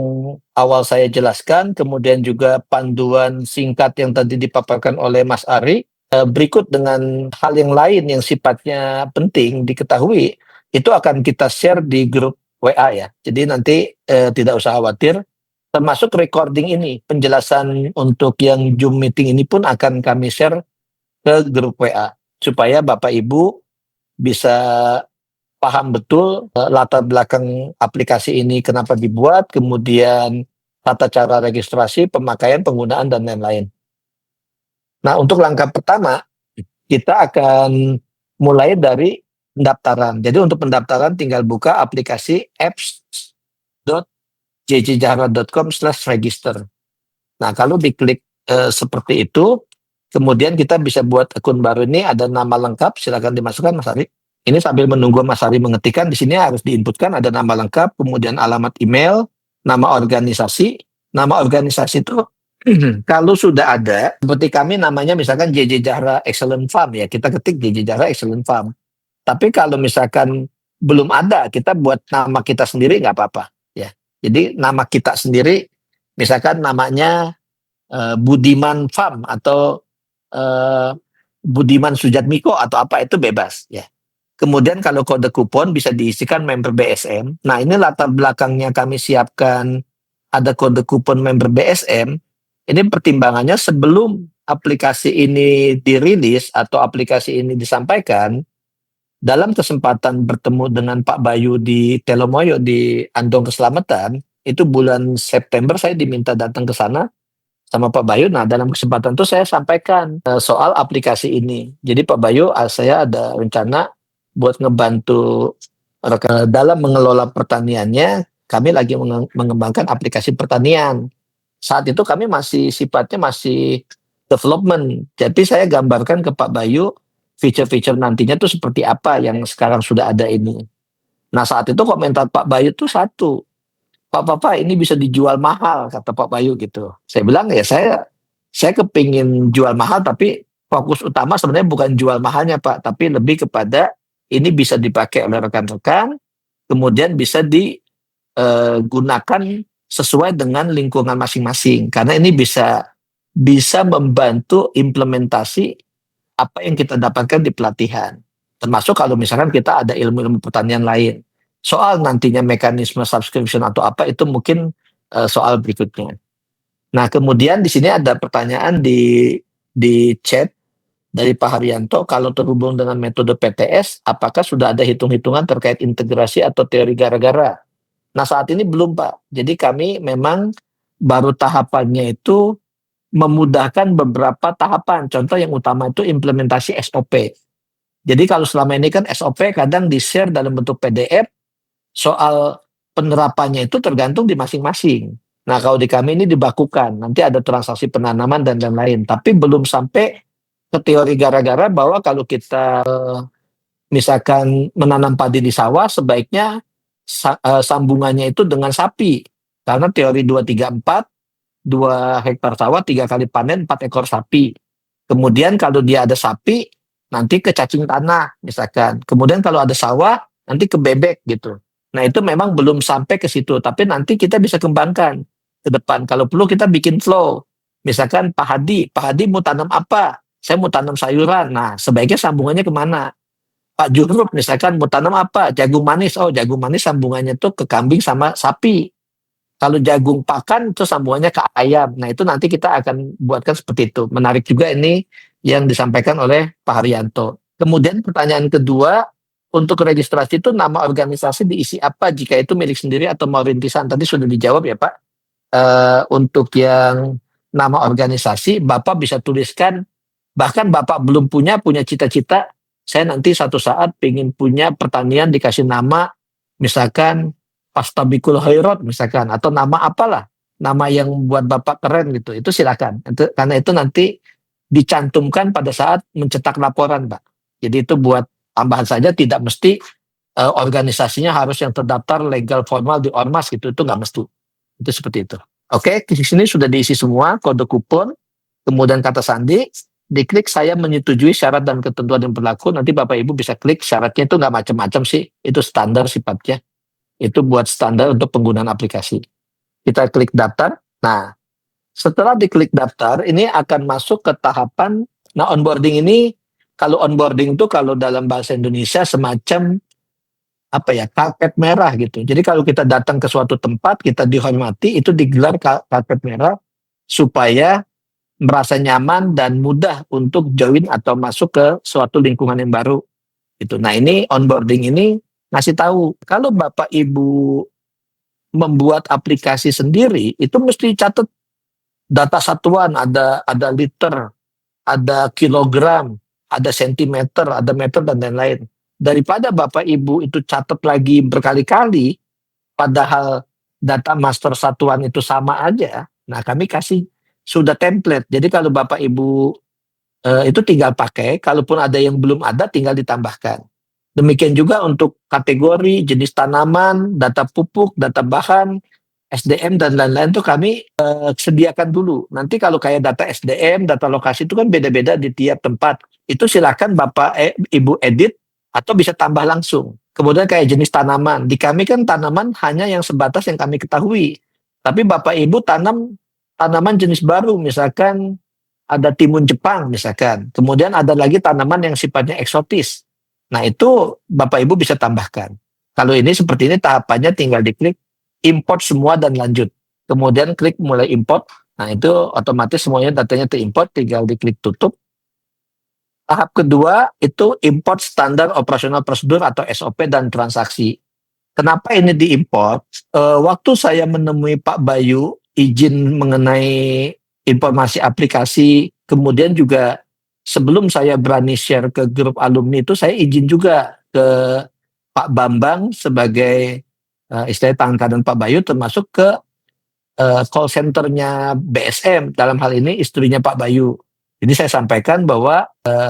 awal saya jelaskan, kemudian juga panduan singkat yang tadi dipaparkan oleh Mas Ari. Berikut dengan hal yang lain yang sifatnya penting diketahui, itu akan kita share di grup WA ya. Jadi nanti tidak usah khawatir. Termasuk recording ini, penjelasan untuk yang Zoom meeting ini pun akan kami share ke grup WA supaya Bapak Ibu bisa paham betul latar belakang aplikasi ini kenapa dibuat, kemudian tata cara registrasi, pemakaian, penggunaan, dan lain-lain. Nah, untuk langkah pertama, kita akan mulai dari pendaftaran. Jadi untuk pendaftaran tinggal buka aplikasi apps.jjjahra.com/register. Nah, kalau diklik seperti itu, kemudian kita bisa buat akun baru. Ini ada nama lengkap, silakan dimasukkan Mas Ari. Ini sambil menunggu Mas Ari mengetikkan, di sini harus diinputkan ada nama lengkap, kemudian alamat email, nama organisasi. Nama organisasi itu kalau sudah ada, seperti kami namanya misalkan JJ Jahra Excellent Farm ya, kita ketik JJ Jahra Excellent Farm. Tapi kalau misalkan belum ada, kita buat nama kita sendiri nggak apa-apa ya. Jadi nama kita sendiri, misalkan namanya Budiman Farm atau Budiman Sujatmiko atau apa itu bebas ya. Kemudian kalau kode kupon bisa diisikan member BSM. Nah ini latar belakangnya kami siapkan ada kode kupon member BSM. Ini pertimbangannya sebelum aplikasi ini dirilis atau aplikasi ini disampaikan, dalam kesempatan bertemu dengan Pak Bayu di Telomoyo di Andong Keselamatan, itu bulan September saya diminta datang ke sana sama Pak Bayu. Nah, dalam kesempatan itu saya sampaikan soal aplikasi ini. Jadi Pak Bayu, saya ada rencana buat ngebantu dalam mengelola pertaniannya, kami lagi mengembangkan aplikasi pertanian. Saat itu kami masih sifatnya masih development. Jadi saya gambarkan ke Pak Bayu feature-feature nantinya itu seperti apa yang sekarang sudah ada ini. Nah saat itu komentar Pak Bayu itu satu, Pak ini bisa dijual mahal, kata Pak Bayu gitu. Saya bilang ya saya kepingin jual mahal, tapi fokus utama sebenarnya bukan jual mahalnya Pak, tapi lebih kepada ini bisa dipakai oleh rekan-rekan, kemudian bisa digunakan sesuai dengan lingkungan masing-masing. Karena ini bisa membantu implementasi apa yang kita dapatkan di pelatihan. Termasuk kalau misalkan kita ada ilmu-ilmu pertanian lain. Soal nantinya mekanisme subscription atau apa itu mungkin soal berikutnya. Nah, kemudian di sini ada pertanyaan di chat dari Pak Haryanto, kalau terhubung dengan metode PTS, apakah sudah ada hitung-hitungan terkait integrasi atau teori gara-gara? Nah, saat ini belum, Pak. Jadi kami memang baru tahapannya itu memudahkan beberapa tahapan. Contoh yang utama itu implementasi SOP. Jadi kalau selama ini kan SOP kadang di-share dalam bentuk PDF, soal penerapannya itu tergantung di masing-masing. Nah, kalau di kami ini dibakukan, nanti ada transaksi penanaman dan lain-lain. Tapi belum sampai ke teori gara-gara bahwa kalau kita misalkan menanam padi di sawah, sebaiknya sambungannya itu dengan sapi. Karena teori 2, 3, 4, 2 hektar sawah, 3 kali panen, 4 ekor sapi. Kemudian kalau dia ada sapi, nanti ke cacing tanah misalkan. Kemudian kalau ada sawah, nanti ke bebek gitu. Nah itu memang belum sampai ke situ, tapi nanti kita bisa kembangkan ke depan. Kalau perlu kita bikin flow. Misalkan Pak Hadi mau tanam apa? Saya mau tanam sayuran. Nah sebaiknya sambungannya kemana? Pak Juhrup misalkan mau tanam apa? Jagung manis. Oh jagung manis sambungannya tuh ke kambing sama sapi. Kalau jagung pakan itu sambungannya ke ayam. Nah itu nanti kita akan buatkan seperti itu. Menarik juga ini yang disampaikan oleh Pak Haryanto. Kemudian pertanyaan kedua, untuk registrasi itu nama organisasi diisi apa jika itu milik sendiri atau mau rintisan? Tadi sudah dijawab ya Pak. Untuk yang nama organisasi, Bapak bisa tuliskan, bahkan Bapak belum punya cita-cita, saya nanti satu saat ingin punya pertanian dikasih nama, misalkan Pastabikul Khairat misalkan, atau nama apalah, nama yang buat Bapak keren gitu, itu silakan. Karena itu nanti dicantumkan pada saat mencetak laporan Pak. Jadi itu buat tambahan saja, tidak mesti organisasinya harus yang terdaftar legal formal di Ormas gitu, itu nggak mesti. Itu seperti itu. Oke, di sini sudah diisi semua kode kupon, kemudian kata sandi, diklik saya menyetujui syarat dan ketentuan yang berlaku, nanti Bapak Ibu bisa klik syaratnya itu nggak macam-macam sih, itu standar sifatnya. Itu buat standar untuk penggunaan aplikasi. Kita klik daftar. Nah, setelah diklik daftar, ini akan masuk ke tahapan. Nah, onboarding ini, kalau onboarding itu kalau dalam bahasa Indonesia semacam apa ya, karpet merah gitu. Jadi kalau kita datang ke suatu tempat, kita dihormati, itu digelar karpet merah supaya merasa nyaman dan mudah untuk join atau masuk ke suatu lingkungan yang baru. Gitu. Nah, ini onboarding ini ngasih tahu kalau Bapak Ibu membuat aplikasi sendiri itu mesti catat data satuan, ada liter, ada kilogram, ada sentimeter, ada meter dan lain-lain. Daripada Bapak Ibu itu catat lagi berkali-kali padahal data master satuan itu sama aja. Nah, kami kasih sudah template. Jadi kalau Bapak Ibu itu tinggal pakai, kalaupun ada yang belum ada tinggal ditambahkan. Demikian juga untuk kategori, jenis tanaman, data pupuk, data bahan, SDM dan lain-lain itu kami sediakan dulu. Nanti kalau kayak data SDM, data lokasi itu kan beda-beda di tiap tempat. Itu silakan Bapak Ibu edit atau bisa tambah langsung. Kemudian kayak jenis tanaman. Di kami kan tanaman hanya yang sebatas yang kami ketahui. Tapi Bapak Ibu tanam tanaman jenis baru, misalkan ada timun Jepang misalkan. Kemudian ada lagi tanaman yang sifatnya eksotis. Nah itu Bapak Ibu bisa tambahkan. Kalau ini seperti ini tahapannya tinggal diklik import semua dan lanjut. Kemudian klik mulai import. Nah itu otomatis semuanya datanya terimport, tinggal diklik tutup. Tahap kedua itu import standar operasional prosedur atau SOP dan transaksi. Kenapa ini diimport? Waktu saya menemui Pak Bayu izin mengenai informasi aplikasi, kemudian juga sebelum saya berani share ke grup alumni itu saya izin juga ke Pak Bambang sebagai istilahnya tangan kanan Pak Bayu, termasuk ke call centernya BSM, dalam hal ini istrinya Pak Bayu. Jadi saya sampaikan bahwa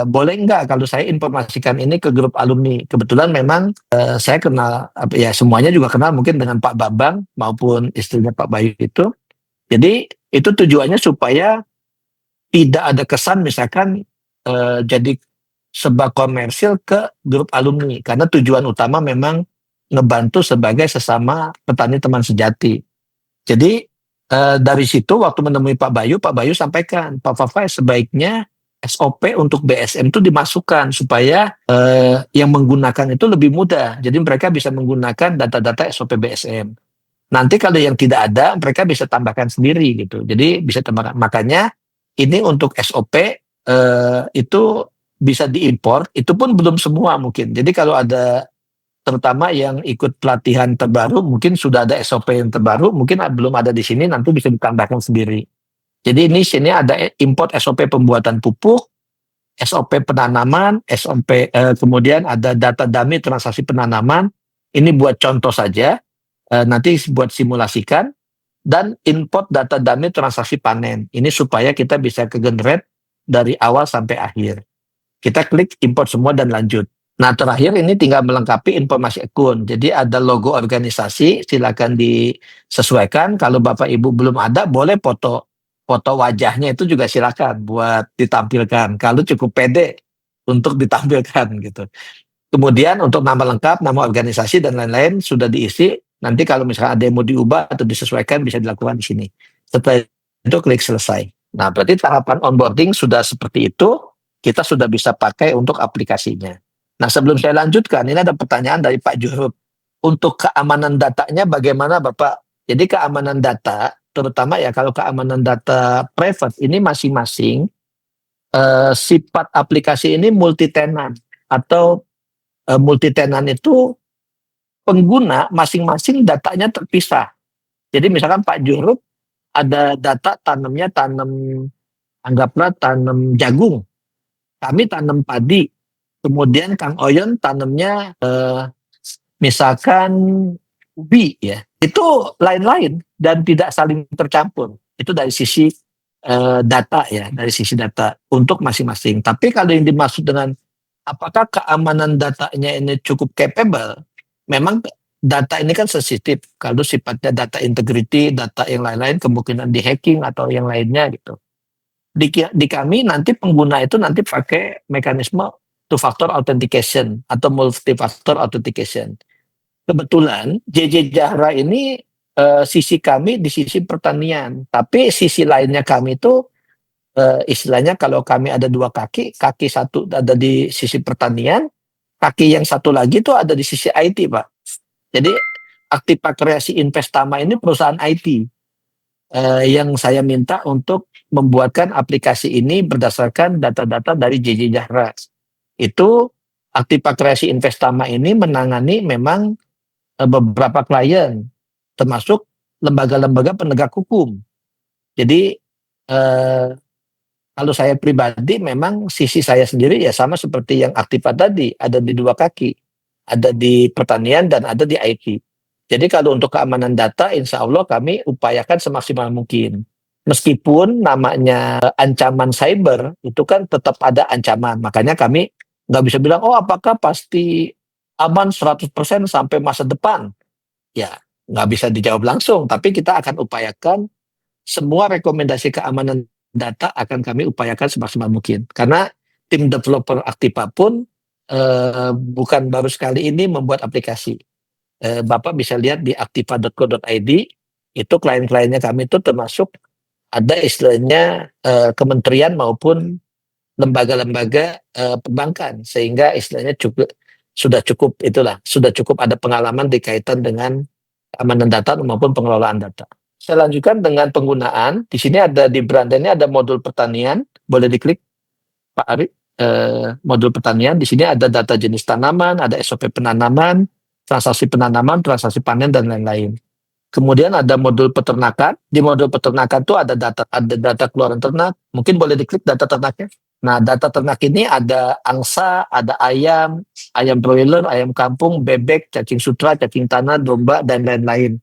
boleh enggak kalau saya informasikan ini ke grup alumni. Kebetulan memang saya kenal, ya semuanya juga kenal mungkin dengan Pak Bambang maupun istrinya Pak Bayu itu. Jadi itu tujuannya supaya tidak ada kesan misalkan jadi sebuah komersil ke grup alumni, karena tujuan utama memang ngebantu sebagai sesama petani teman sejati. Jadi dari situ waktu menemui Pak Bayu sampaikan, Pak Fafai sebaiknya SOP untuk BSM itu dimasukkan supaya yang menggunakan itu lebih mudah. Jadi mereka bisa menggunakan data-data SOP BSM. Nanti kalau yang tidak ada, mereka bisa tambahkan sendiri gitu. Jadi bisa tambahkan. Makanya ini untuk SOP itu bisa diimpor, itu pun belum semua mungkin. Jadi kalau ada terutama yang ikut pelatihan terbaru, mungkin sudah ada SOP yang terbaru, mungkin belum ada di sini, nanti bisa ditambahkan sendiri. Jadi ini sini ada import SOP pembuatan pupuk, SOP penanaman, SOP kemudian ada data dummy transaksi penanaman. Ini buat contoh saja, nanti buat simulasikan, dan import data dummy transaksi panen. Ini supaya kita bisa ke-generate dari awal sampai akhir. Kita klik import semua dan lanjut. Nah terakhir ini tinggal melengkapi informasi akun. Jadi ada logo organisasi, silakan disesuaikan. Kalau Bapak Ibu belum ada, boleh foto foto wajahnya itu juga silakan buat ditampilkan. Kalau cukup pede untuk ditampilkan gitu. Kemudian untuk nama lengkap, nama organisasi dan lain-lain sudah diisi. Nanti kalau misalkan ada yang mau diubah atau disesuaikan bisa dilakukan di sini. Setelah itu klik selesai. Nah, berarti tahapan onboarding sudah seperti itu, kita sudah bisa pakai untuk aplikasinya. Nah, sebelum saya lanjutkan, ini ada pertanyaan dari Pak Juhud. Untuk keamanan datanya bagaimana Bapak? Jadi keamanan data, terutama ya kalau keamanan data private ini masing-masing sifat aplikasi ini multi tenant atau multi tenant itu pengguna masing-masing datanya terpisah. Jadi misalkan Pak Juhud ada data tanam anggaplah tanam jagung, kami tanam padi, kemudian Kang Oyon tanamnya misalkan ubi ya, itu lain-lain dan tidak saling tercampur. Itu dari sisi data ya, dari sisi data untuk masing-masing. Tapi kalau yang dimaksud dengan apakah keamanan datanya ini cukup capable, memang data ini kan sensitif. Kalau sifatnya data integrity, data yang lain-lain kemungkinan di hacking atau yang lainnya gitu. Di kami nanti pengguna itu nanti pakai mekanisme two factor authentication atau multi factor authentication. Kebetulan JJ Jahra ini sisi kami di sisi pertanian, tapi sisi lainnya kami itu istilahnya kalau kami ada dua kaki satu ada di sisi pertanian, kaki yang satu lagi itu ada di sisi IT, Pak. Jadi Aktiva Kreasi Investama ini perusahaan IT yang saya minta untuk membuatkan aplikasi ini berdasarkan data-data dari JJ Jahra. Itu Aktiva Kreasi Investama ini menangani memang beberapa klien, termasuk lembaga-lembaga penegak hukum. Jadi kalau saya pribadi memang sisi saya sendiri ya sama seperti yang Aktiva tadi, ada di dua kaki, ada di pertanian dan ada di IT. Jadi kalau untuk keamanan data, insya Allah kami upayakan semaksimal mungkin. Meskipun namanya ancaman cyber, itu kan tetap ada ancaman. Makanya kami nggak bisa bilang, oh apakah pasti aman 100% sampai masa depan. Ya, nggak bisa dijawab langsung. Tapi kita akan upayakan semua rekomendasi keamanan data akan kami upayakan semaksimal mungkin. Karena tim developer Aktiva pun bukan baru sekali ini membuat aplikasi. Bapak bisa lihat di aktiva.co.id, itu klien-kliennya kami itu termasuk ada istilahnya kementerian maupun lembaga-lembaga perbankan, sehingga istilahnya sudah cukup ada pengalaman dikaitan dengan keamanan data maupun pengelolaan data. Saya lanjutkan dengan penggunaan. Di sini ada di Branda ini ada modul pertanian, boleh diklik Pak Ari. Modul pertanian di sini ada data jenis tanaman, ada SOP penanaman, transaksi penanaman, transaksi panen dan lain-lain. Kemudian ada modul peternakan. Di modul peternakan itu ada data keluaran ternak. Mungkin boleh diklik data ternaknya. Nah, data ternak ini ada angsa, ada ayam broiler, ayam kampung, bebek, cacing sutra, cacing tanah, domba dan lain-lain.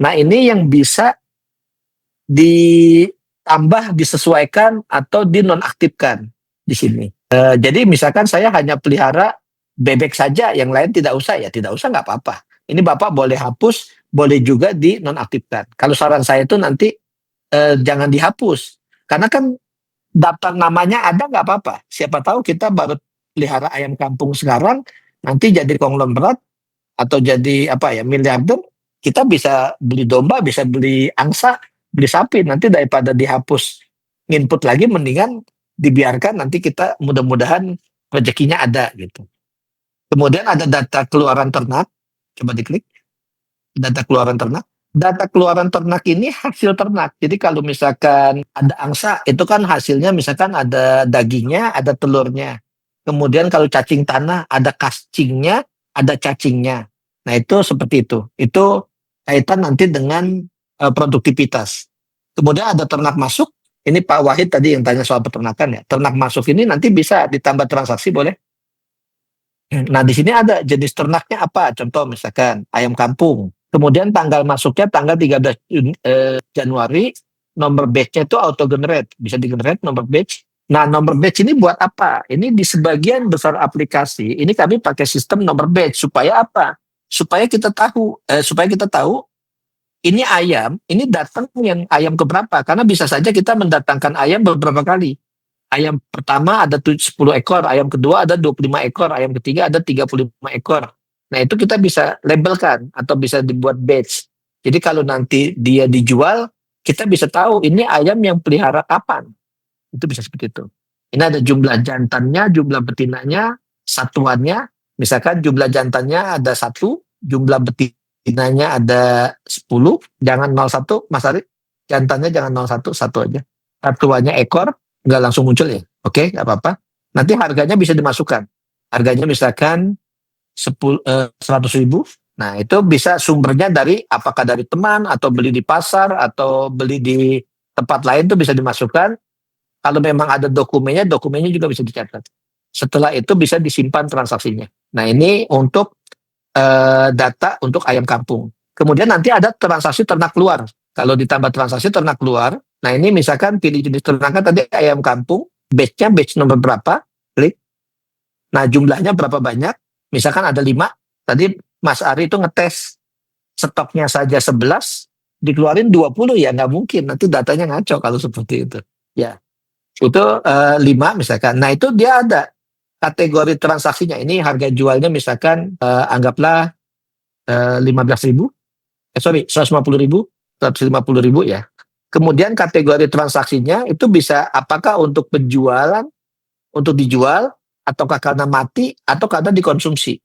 Nah, ini yang bisa ditambah, disesuaikan atau dinonaktifkan di sini. Jadi misalkan saya hanya pelihara bebek saja, yang lain tidak usah, ya tidak usah nggak apa-apa. Ini Bapak boleh hapus, boleh juga dinonaktifkan. Kalau saran saya itu nanti jangan dihapus, karena kan daftar namanya ada nggak apa-apa. Siapa tahu kita baru pelihara ayam kampung sekarang, nanti jadi konglomerat atau jadi miliarder, kita bisa beli domba, bisa beli angsa, beli sapi. Nanti daripada dihapus input lagi, mendingan dibiarkan, nanti kita mudah-mudahan rezekinya ada gitu. Kemudian ada data keluaran ternak, coba diklik data keluaran ternak. Data keluaran ternak ini hasil ternak. Jadi kalau misalkan ada angsa, itu kan hasilnya misalkan ada dagingnya, ada telurnya. Kemudian kalau cacing tanah, ada cacingnya, ada cacingnya. Nah itu seperti itu. Itu kaitan nanti dengan produktivitas. Kemudian ada ternak masuk. Ini Pak Wahid tadi yang tanya soal peternakan ya. Ternak masuk ini nanti bisa ditambah transaksi, boleh? Nah di sini ada jenis ternaknya apa? Contoh misalkan ayam kampung. Kemudian tanggal masuknya tanggal 13 Januari, nomor batch-nya itu auto generate, bisa di-generate nomor batch. Nah, nomor batch ini buat apa? Ini di sebagian besar aplikasi, ini kami pakai sistem nomor batch supaya apa? Supaya kita tahu ini ayam, ini datang yang ayam keberapa? Karena bisa saja kita mendatangkan ayam beberapa kali. Ayam pertama ada 10 ekor, ayam kedua ada 25 ekor, ayam ketiga ada 35 ekor. Nah, itu kita bisa labelkan atau bisa dibuat batch. Jadi kalau nanti dia dijual, kita bisa tahu ini ayam yang pelihara kapan. Itu bisa seperti itu. Ini ada jumlah jantannya, jumlah betinanya, satuannya. Misalkan jumlah jantannya ada 1, jumlah betinanya ada 10, jangan 01, Mas Ari. Jantannya jangan 01, 1 aja. Satuannya ekor, nggak langsung muncul ya. Oke, nggak apa-apa. Nanti harganya bisa dimasukkan. Harganya misalkan 100.000. Nah, itu bisa sumbernya dari apakah dari teman atau beli di pasar atau beli di tempat lain, itu bisa dimasukkan. Kalau memang ada dokumennya juga bisa dicatat. Setelah itu bisa disimpan transaksinya. Nah, ini untuk data untuk ayam kampung. Kemudian nanti ada transaksi ternak luar. Kalau ditambah transaksi ternak luar, nah ini misalkan pilih jenis ternaknya tadi ayam kampung, batch-nya batch nomor berapa, klik. Nah, jumlahnya berapa banyak, misalkan ada 5, tadi Mas Ari itu ngetes stoknya saja 11, dikeluarin 20 ya nggak mungkin, nanti datanya ngaco kalau seperti itu. Ya, itu 5 misalkan. Nah, itu dia ada kategori transaksinya. Ini harga jualnya misalkan anggaplah 15.000, 150.000, 150.000 ya. Kemudian kategori transaksinya itu bisa apakah untuk penjualan, untuk dijual, ataukah karena mati, atau karena dikonsumsi.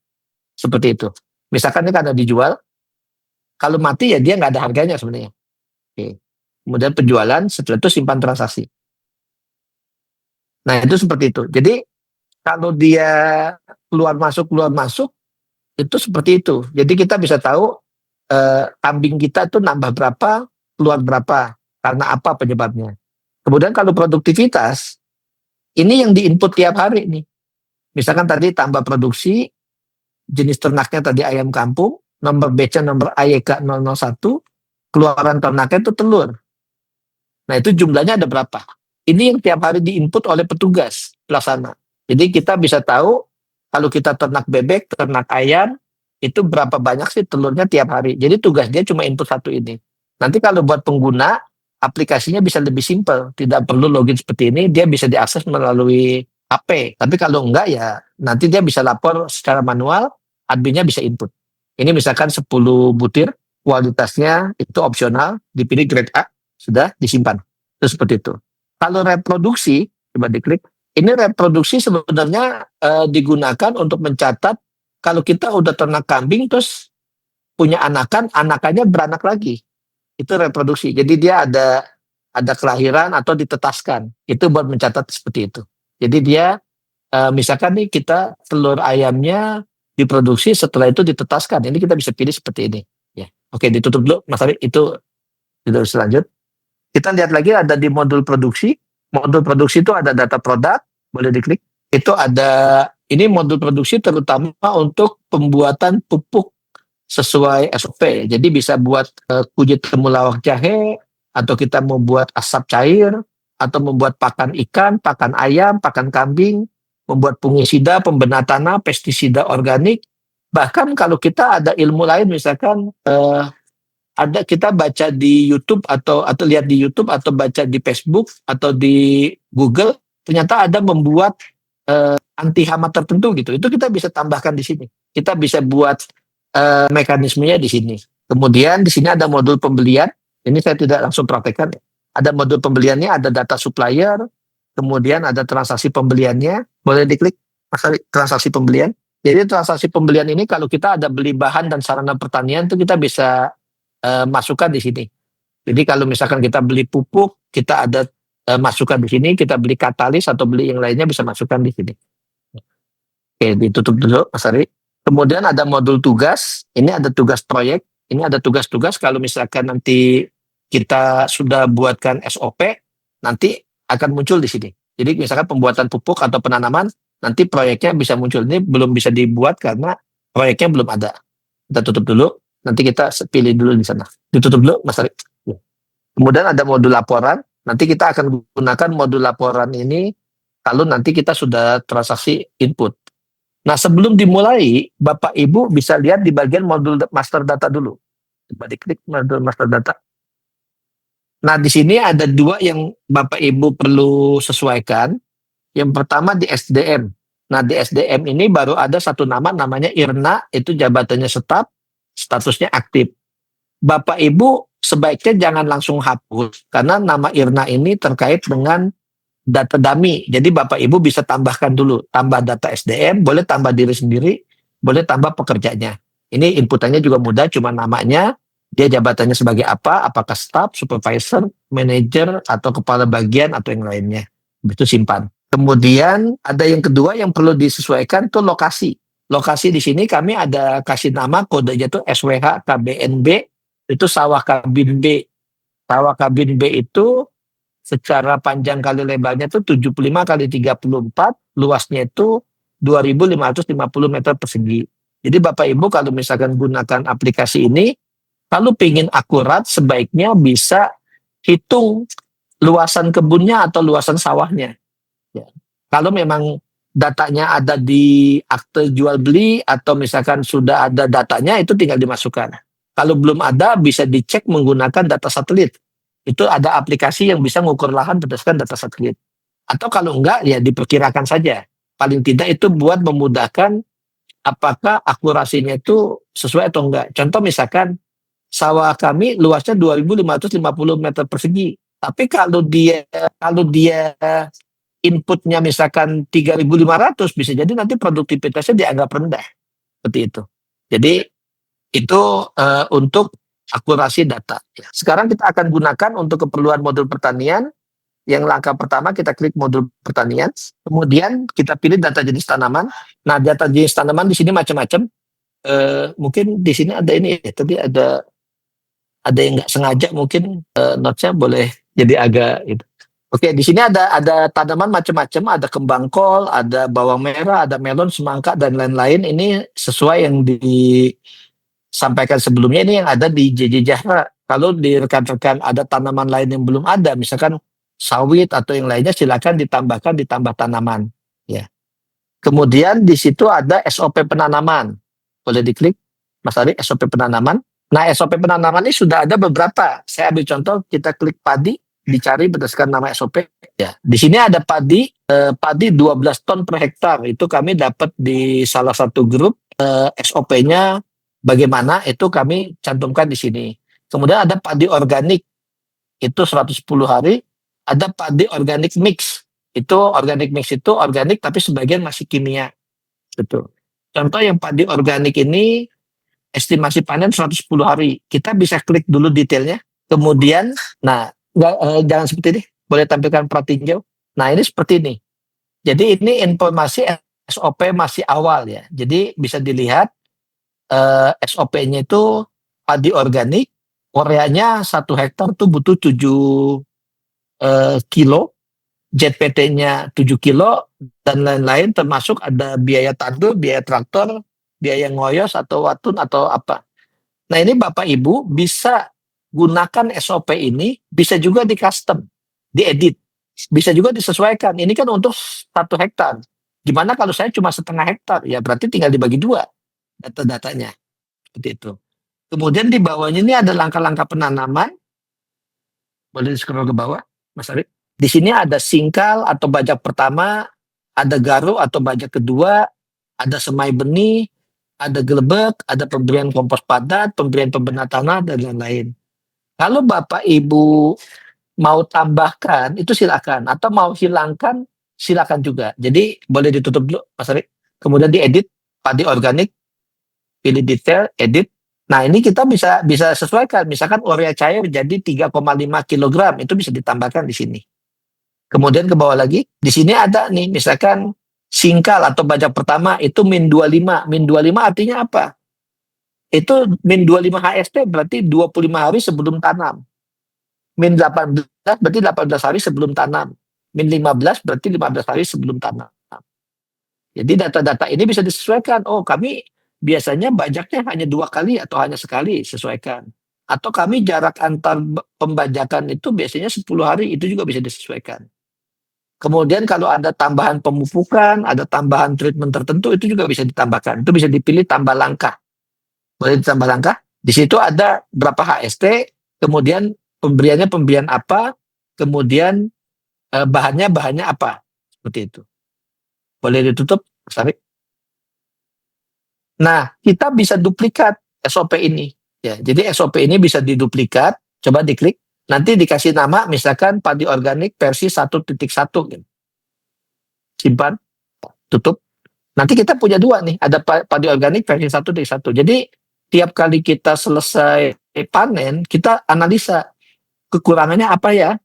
Seperti itu. Misalkan ini karena dijual, kalau mati ya dia nggak ada harganya sebenarnya. Oke. Kemudian penjualan, setelah itu simpan transaksi. Nah, itu seperti itu. Jadi kalau dia keluar masuk, itu seperti itu. Jadi kita bisa tahu kambing kita itu nambah berapa, keluar berapa, karena apa penyebabnya. Kemudian kalau produktivitas, ini yang diinput tiap hari nih. Misalkan tadi tambah produksi, jenis ternaknya tadi ayam kampung, nomor batch-nya nomor AYK 001, keluaran ternaknya itu telur. Nah, itu jumlahnya ada berapa. Ini yang tiap hari diinput oleh petugas pelaksana. Jadi kita bisa tahu kalau kita ternak bebek, ternak ayam, itu berapa banyak sih telurnya tiap hari. Jadi tugas dia cuma input satu ini. Nanti kalau buat pengguna, aplikasinya bisa lebih simpel. Tidak perlu login seperti ini, dia bisa diakses melalui HP. Tapi kalau enggak ya nanti dia bisa lapor secara manual, adminnya bisa input. Ini misalkan 10 butir, kualitasnya itu opsional, dipilih grade A, sudah disimpan. Itu seperti itu. Kalau reproduksi, coba diklik. Ini reproduksi sebenarnya digunakan untuk mencatat kalau kita udah ternak kambing terus punya anakannya beranak lagi. Itu reproduksi. Jadi dia ada kelahiran atau ditetaskan. Itu buat mencatat seperti itu. Jadi dia misalkan nih kita telur ayamnya diproduksi, setelah itu ditetaskan. Ini kita bisa pilih seperti ini. Ya, oke, ditutup dulu, Mas Ari. Itu selanjut. Kita lihat lagi ada di modul produksi. Modul produksi itu ada data produk, boleh diklik. Itu ada, ini modul produksi terutama untuk pembuatan pupuk sesuai SOP. Jadi bisa buat kujit temulawak jahe, atau kita mau buat asap cair, atau membuat pakan ikan, pakan ayam, pakan kambing, membuat fungisida, pembena tanah, pestisida organik. Bahkan kalau kita ada ilmu lain, misalkan ada kita baca di YouTube atau lihat di YouTube atau baca di Facebook atau di Google, ternyata ada membuat anti hama tertentu gitu. Itu kita bisa tambahkan di sini. Kita bisa buat mekanismenya di sini. Kemudian di sini ada modul pembelian. Ini saya tidak langsung praktekkan. Ada modul pembeliannya, ada data supplier, kemudian ada transaksi pembeliannya. Boleh diklik transaksi pembelian. Jadi transaksi pembelian ini kalau kita ada beli bahan dan sarana pertanian itu kita bisa masukkan di sini. Jadi kalau misalkan kita beli pupuk, kita ada masukkan di sini, kita beli katalis atau beli yang lainnya bisa masukkan di sini. Oke, ditutup dulu Mas Ari. Kemudian ada modul tugas, ini ada tugas proyek, ini ada tugas-tugas kalau misalkan nanti kita sudah buatkan SOP, nanti akan muncul di sini. Jadi misalkan pembuatan pupuk atau penanaman, nanti proyeknya bisa muncul. Ini belum bisa dibuat karena proyeknya belum ada. Kita tutup dulu. Nanti kita pilih dulu di sana. Ditutup dulu, Mas Ari. Kemudian ada modul laporan. Nanti kita akan gunakan modul laporan ini kalau nanti kita sudah transaksi input. Nah, sebelum dimulai, Bapak Ibu bisa lihat di bagian modul master data dulu. Coba diklik master data. Nah, di sini ada dua yang Bapak Ibu perlu sesuaikan. Yang pertama di SDM. Nah, di SDM ini baru ada satu nama, namanya Irna, itu jabatannya staf, statusnya aktif. Bapak Ibu sebaiknya jangan langsung hapus, karena nama Irna ini terkait dengan data dummy. Jadi Bapak Ibu bisa tambahkan dulu, tambah data SDM, boleh tambah diri sendiri, boleh tambah pekerjanya. Ini inputannya juga mudah, cuma namanya, dia jabatannya sebagai apa, apakah staff, supervisor, manager, atau kepala bagian, atau yang lainnya. Itu simpan. Kemudian ada yang kedua yang perlu disesuaikan tuh lokasi. Lokasi di sini kami ada kasih nama, kodenya itu SWH KBNB, itu sawah kabin B. Sawah kabin B itu secara panjang kali lebarnya itu 75 kali 34, luasnya itu 2.550 meter persegi. Jadi Bapak Ibu kalau misalkan gunakan aplikasi ini, kalau ingin akurat sebaiknya bisa hitung luasan kebunnya atau luasan sawahnya. Ya. Kalau memang datanya ada di akte jual beli atau misalkan sudah ada datanya, itu tinggal dimasukkan. Kalau belum ada bisa dicek menggunakan data satelit. Itu ada aplikasi yang bisa mengukur lahan berdasarkan data satelit. Atau kalau enggak ya diperkirakan saja. Paling tidak itu buat memudahkan apakah akurasinya itu sesuai atau enggak. Contoh misalkan sawah kami luasnya 2.550 meter persegi. Tapi kalau dia inputnya misalkan 3.500, bisa jadi nanti produktivitasnya dianggap rendah. Seperti itu. Jadi itu untuk akurasi data. Sekarang kita akan gunakan untuk keperluan modul pertanian. Yang langkah pertama kita klik modul pertanian, kemudian kita pilih data jenis tanaman. Nah, data jenis tanaman di sini macam-macam. Mungkin di sini ada ini, tadi ada yang nggak sengaja mungkin notes-nya boleh jadi agak itu. Oke, di sini ada tanaman macam-macam, ada kembang kol, ada bawang merah, ada melon, semangka dan lain-lain. Ini sesuai yang disampaikan sebelumnya, ini yang ada di JJ Jahra. Kalau di rekan-rekan ada tanaman lain yang belum ada, misalkan sawit atau yang lainnya, silakan ditambah tanaman. Ya. Kemudian di situ ada SOP penanaman. Boleh diklik, Mas Ari, SOP penanaman. Nah, SOP penanaman ini sudah ada beberapa. Saya ambil contoh, kita klik padi, dicari berdasarkan nama SOP. Ya, di sini ada padi 12 ton per hektar. Itu kami dapat di salah satu grup. SOP-nya bagaimana itu kami cantumkan di sini. Kemudian ada padi organik, itu 110 hari. Ada padi organik mix. Itu organik mix itu organik tapi sebagian masih kimia. Betul. Contoh yang padi organik ini estimasi panen 110 hari. Kita bisa klik dulu detailnya. Kemudian, nah, jangan seperti ini. Boleh tampilkan pratinjau. Nah, ini seperti ini. Jadi ini informasi SOP masih awal ya. Jadi bisa dilihat SOP-nya itu padi organik. Ureanya 1 hektar tuh butuh 7 kilo, ZPT-nya 7 kilo, dan lain-lain, termasuk ada biaya tandur, biaya traktor, biaya ngoyos atau watun atau apa. Nah, ini Bapak Ibu bisa gunakan SOP ini, bisa juga di custom, diedit, bisa juga disesuaikan. Ini kan untuk 1 hektar. Gimana kalau saya cuma setengah hektar? Ya berarti tinggal dibagi 2 data-datanya. Seperti itu. Kemudian di bawahnya ini ada langkah-langkah penanaman. Boleh scroll ke bawah, Mas Arif. Di sini ada singkal atau bajak pertama, ada garu atau bajak kedua, ada semai benih, ada gelebek, ada pemberian kompos padat, pemberian pembenar tanah, dan lain-lain. Kalau Bapak Ibu mau tambahkan, itu silakan. Atau mau hilangkan, silakan juga. Jadi boleh ditutup dulu, Mas Arif. Kemudian diedit, padi organik, pilih detail, edit. Nah, ini kita bisa sesuaikan. Misalkan urea cair jadi 3,5 kg, itu bisa ditambahkan di sini. Kemudian ke bawah lagi, di sini ada nih, misalkan singkal atau bajak pertama itu min 25. Min 25 artinya apa? Itu min 25 HST berarti 25 hari sebelum tanam. Min 18 berarti 18 hari sebelum tanam. Min 15 berarti 15 hari sebelum tanam. Jadi data-data ini bisa disesuaikan. Oh, kami biasanya bajaknya hanya 2 kali atau hanya sekali, sesuaikan. Atau kami jarak antar pembajakan itu biasanya 10 hari, itu juga bisa disesuaikan. Kemudian kalau ada tambahan pemupukan, ada tambahan treatment tertentu, itu juga bisa ditambahkan. Itu bisa dipilih tambah langkah. Boleh ditambah langkah? Di situ ada berapa HST, kemudian pemberian apa, kemudian bahannya apa, seperti itu. Boleh ditutup, Mas Arief? Nah, kita bisa duplikat SOP ini. Ya, jadi SOP ini bisa diduplikat. Coba diklik. Nanti dikasih nama, misalkan padi organik versi 1.1. Gitu. Simpan, tutup. Nanti kita punya dua nih. Ada padi organik versi 1.1. Jadi, tiap kali kita selesai panen, kita analisa kekurangannya apa ya.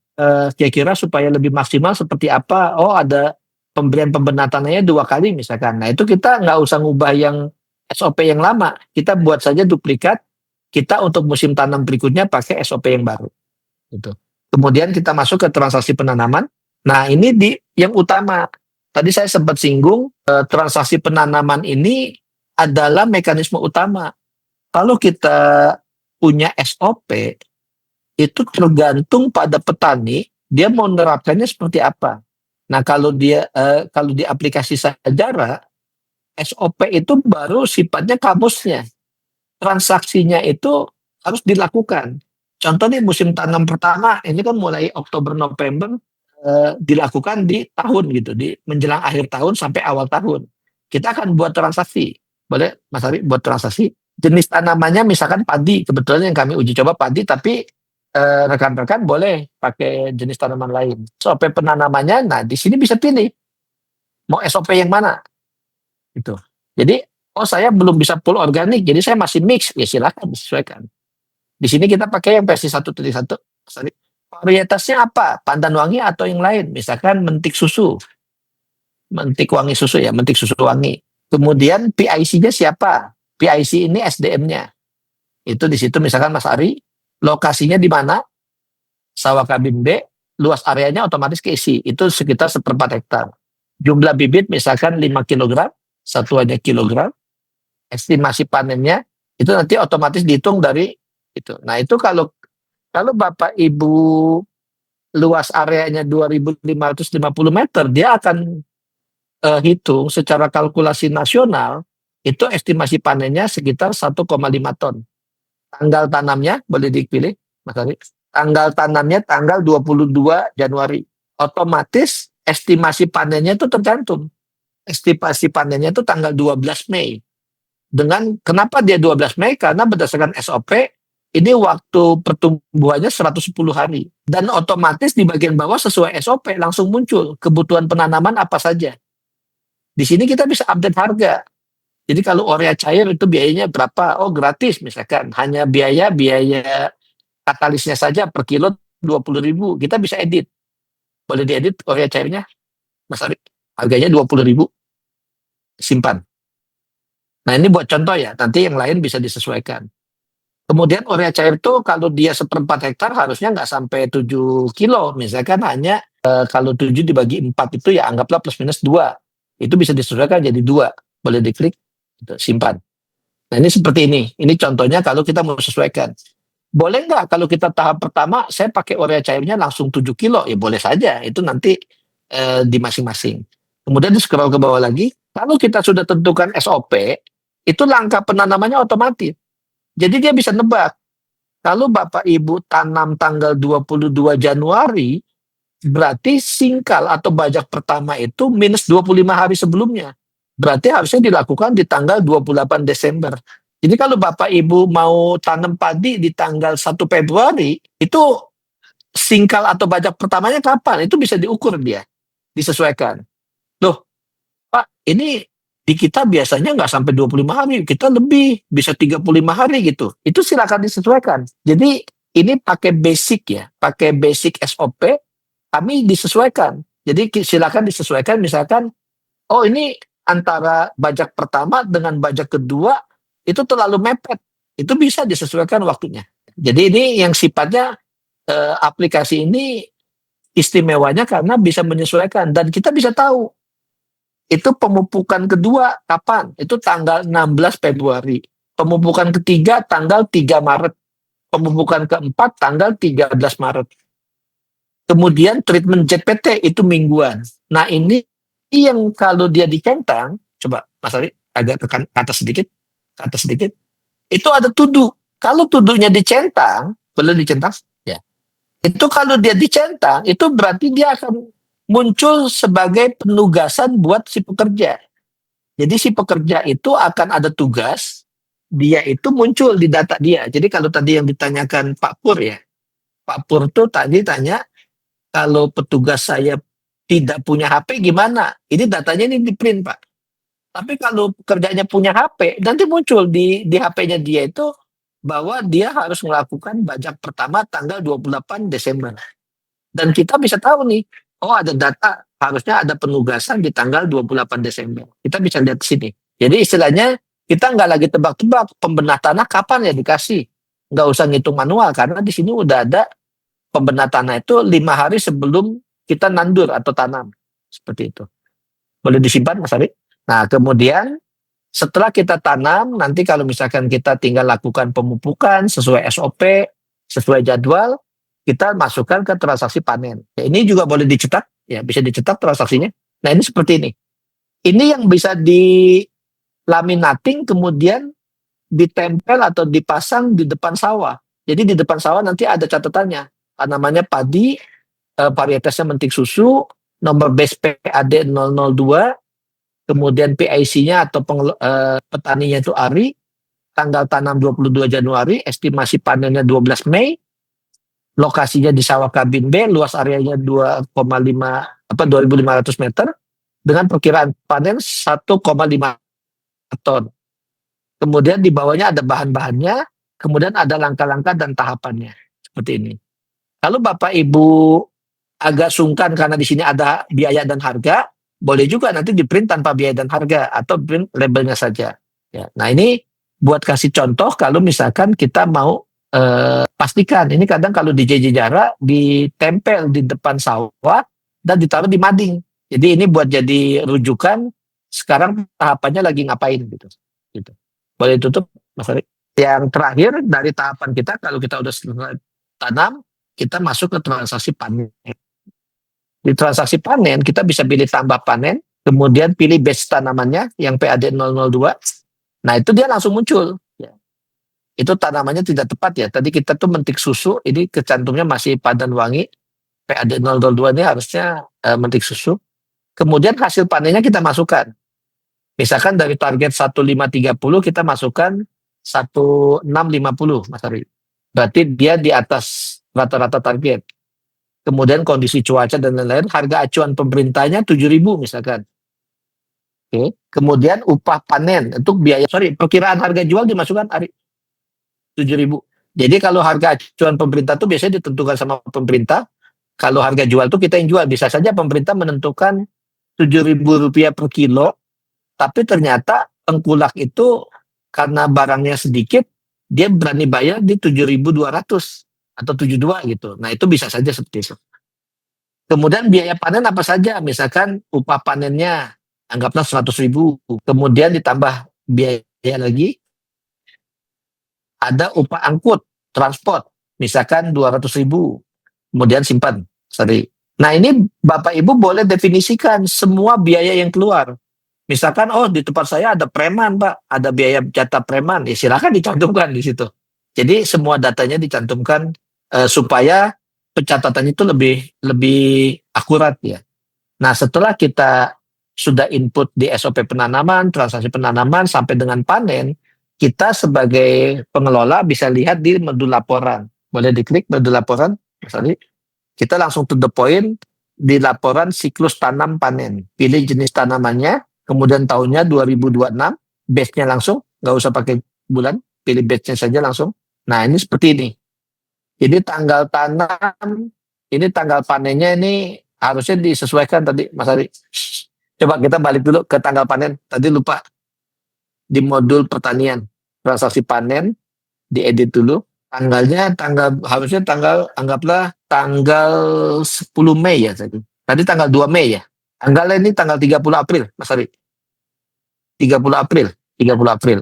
Kira-kira supaya lebih maksimal seperti apa. Oh, ada pemberian pembenatannya 2 kali misalkan. Nah, itu kita nggak usah ngubah yang SOP yang lama, kita buat saja duplikat, kita untuk musim tanam berikutnya pakai SOP yang baru. Gitu. Kemudian kita masuk ke transaksi penanaman. Nah, ini yang utama. Tadi saya sempat singgung, transaksi penanaman ini adalah mekanisme utama. Kalau kita punya SOP, itu tergantung pada petani, dia mau menerapkannya seperti apa. Nah, kalau di aplikasi Sajara, SOP itu baru sifatnya kamusnya. Transaksinya itu harus dilakukan. Contohnya musim tanam pertama, ini kan mulai Oktober November dilakukan di tahun gitu, di menjelang akhir tahun sampai awal tahun. Kita akan buat transaksi. Boleh Mas Ari buat transaksi? Jenis tanamannya misalkan padi, kebetulan yang kami uji coba padi, tapi rekan-rekan boleh pakai jenis tanaman lain. SOP penanamannya, nah di sini bisa pilih mau SOP yang mana. Gitu. Jadi, saya belum bisa full organik, jadi saya masih mix, ya silakan disesuaikan. Di sini kita pakai yang versi 1.1. Varietasnya apa? Pandan wangi atau yang lain? Misalkan mentik susu. Mentik wangi susu ya, mentik susu wangi. Kemudian PIC-nya siapa? PIC ini SDM-nya. Itu di situ misalkan Mas Ari, lokasinya di mana? Sawah Kabin B, luas areanya otomatis keisi. Itu sekitar 1/4 hektar. Jumlah bibit misalkan 5 kg, satuannya kilogram, estimasi panennya itu nanti otomatis dihitung dari itu. Nah, itu kalau Bapak Ibu luas areanya 2.550 meter, dia akan hitung secara kalkulasi nasional, itu estimasi panennya sekitar 1,5 ton. Tanggal tanamnya boleh dipilih, Mas Ari. Tanggal tanamnya tanggal 22 Januari. Otomatis estimasi panennya itu tergantung. Estimasi panennya itu tanggal 12 Mei. Kenapa dia 12 Mei? Karena berdasarkan SOP, ini waktu pertumbuhannya 110 hari. Dan otomatis di bagian bawah sesuai SOP langsung muncul kebutuhan penanaman apa saja. Di sini kita bisa update harga. Jadi kalau urea cair itu biayanya berapa? Oh, gratis misalkan. Hanya biaya katalisnya saja per kilo 20.000. Kita bisa edit. Boleh diedit urea cairnya, Mas Ari. Harganya 20.000. Simpan. Nah, ini buat contoh ya, nanti yang lain bisa disesuaikan. Kemudian urea cair itu kalau dia 1/4 hektar harusnya nggak sampai 7 kilo, misalkan hanya kalau 7 dibagi 4 itu ya anggaplah plus minus 2. Itu bisa disesuaikan jadi 2. Boleh diklik, simpan. Nah, ini seperti ini contohnya kalau kita mau sesuaikan. Boleh nggak kalau kita tahap pertama saya pakai urea cairnya langsung 7 kilo? Ya boleh saja, itu nanti di masing-masing. Kemudian di scroll ke bawah lagi, kalau kita sudah tentukan SOP, itu langkah penanamannya otomatis. Jadi dia bisa nebak. Kalau Bapak Ibu tanam tanggal 22 Januari, berarti singkal atau bajak pertama itu minus 25 hari sebelumnya. Berarti harusnya dilakukan di tanggal 28 Desember. Jadi kalau Bapak Ibu mau tanam padi di tanggal 1 Februari, itu singkal atau bajak pertamanya kapan? Itu bisa diukur dia, disesuaikan. Loh, Pak, ini di kita biasanya nggak sampai 25 hari, kita lebih, bisa 35 hari gitu. Itu silakan disesuaikan. Jadi ini pakai basic ya, pakai basic SOP, kami disesuaikan. Jadi silakan disesuaikan misalkan, oh ini antara bajak pertama dengan bajak kedua, itu terlalu mepet. Itu bisa disesuaikan waktunya. Jadi ini yang sifatnya aplikasi ini istimewanya karena bisa menyesuaikan. Dan kita bisa tahu, itu pemupukan kedua kapan? Itu tanggal 16 Februari. Pemupukan ketiga tanggal 3 Maret. Pemupukan keempat tanggal 13 Maret. Kemudian treatment ZPT itu mingguan. Nah ini yang kalau dia dicentang, coba Mas Ari agak ke atas sedikit, itu ada to do. Kalau tuduknya dicentang, boleh dicentang? Ya. Itu kalau dia dicentang, itu berarti dia akan muncul sebagai penugasan buat si pekerja. Jadi si pekerja itu akan ada tugas, dia itu muncul di data dia. Jadi kalau tadi yang ditanyakan Pak Pur ya, Pak Pur tuh tadi tanya, kalau petugas saya tidak punya HP gimana? Ini datanya ini di print Pak. Tapi kalau pekerjanya punya HP, nanti muncul di HP-nya dia itu bahwa dia harus melakukan bajak pertama tanggal 28 Desember. Dan kita bisa tahu nih, oh ada data, harusnya ada penugasan di tanggal 28 Desember. Kita bisa lihat di sini. Jadi istilahnya kita nggak lagi tebak-tebak pembenah tanah kapan ya dikasih. Nggak usah ngitung manual, karena di sini udah ada pembenah tanah itu 5 hari sebelum kita nandur atau tanam. Seperti itu. Boleh disimpan Mas Ari? Nah kemudian setelah kita tanam, nanti kalau misalkan kita tinggal lakukan pemupukan sesuai SOP, sesuai jadwal, kita masukkan ke transaksi panen. Ya, ini juga boleh dicetak, ya bisa dicetak transaksinya. Nah ini seperti ini. Ini yang bisa di laminating kemudian ditempel atau dipasang di depan sawah. Jadi di depan sawah nanti ada catatannya. Namanya padi, varietasnya mentik susu, nomor base PAD 002, kemudian PIC-nya atau petaninya itu ARI, tanggal tanam 22 Januari, estimasi panennya 12 Mei, lokasinya di sawah kabin B, luas areanya 2,5 2.500 meter dengan perkiraan panen 1,5 ton. Kemudian di bawahnya ada bahan-bahannya, kemudian ada langkah-langkah dan tahapannya. Seperti ini. Kalau Bapak Ibu agak sungkan karena di sini ada biaya dan harga, boleh juga nanti di print tanpa biaya dan harga atau print labelnya saja. Ya. Nah ini buat kasih contoh kalau misalkan kita mau pastikan. Ini kadang kalau di JJ Jara ditempel di depan sawah dan ditaruh di mading. Jadi ini buat jadi rujukan sekarang tahapannya lagi ngapain gitu. Boleh tutup Mas Ari. Yang terakhir dari tahapan kita kalau kita udah selesai tanam, kita masuk ke transaksi panen. Di transaksi panen kita bisa pilih tambah panen, kemudian pilih batch tanamannya yang PAD 002. Nah itu dia langsung muncul. Ya. Itu tanamannya tidak tepat ya. Tadi kita tuh mentik susu, ini kecantumnya masih padan wangi. PAD 002 ini harusnya mentik susu. Kemudian hasil panennya kita masukkan. Misalkan dari target 1530 kita masukkan 1650 Mas Ari. Berarti dia di atas rata-rata target. Kemudian kondisi cuaca dan lain-lain, harga acuan pemerintahnya 7.000 misalkan. Oke. Kemudian upah panen untuk biaya, perkiraan harga jual dimasukkan Ari 7.000. Jadi kalau harga acuan pemerintah itu biasanya ditentukan sama pemerintah. Kalau harga jual itu kita yang jual, bisa saja pemerintah menentukan Rp7.000 per kilo, tapi ternyata tengkulak itu karena barangnya sedikit, dia berani bayar di 7.200 atau 72 gitu. Nah itu bisa saja seperti itu. Kemudian biaya panen apa saja, misalkan upah panennya anggaplah 100.000, kemudian ditambah biaya lagi, ada upah angkut, transport, misalkan 200.000, kemudian simpan. Nah ini Bapak Ibu boleh definisikan semua biaya yang keluar. Misalkan, oh di tempat saya ada preman Pak, ada biaya jatah preman, ya silakan dicantumkan di situ. Jadi semua datanya dicantumkan supaya pencatatannya itu lebih akurat ya. Nah setelah kita sudah input di SOP penanaman, transaksi penanaman sampai dengan panen, kita sebagai pengelola bisa lihat di modul laporan. Boleh diklik modul laporan, misalnya kita langsung to the point di laporan siklus tanam panen. Pilih jenis tanamannya, kemudian tahunnya 2026, batch-nya langsung, nggak usah pakai bulan, pilih batch-nya saja langsung. Nah ini seperti ini. Ini tanggal tanam, ini tanggal panennya ini harusnya disesuaikan tadi Mas Ari. Coba kita balik dulu ke tanggal panen. Tadi lupa di modul pertanian. Transaksi panen, diedit dulu. Tanggalnya harusnya anggaplah tanggal 10 Mei ya tadi. Tadi tanggal 2 Mei ya. Tanggalnya ini tanggal 30 April Mas Ari. 30 April.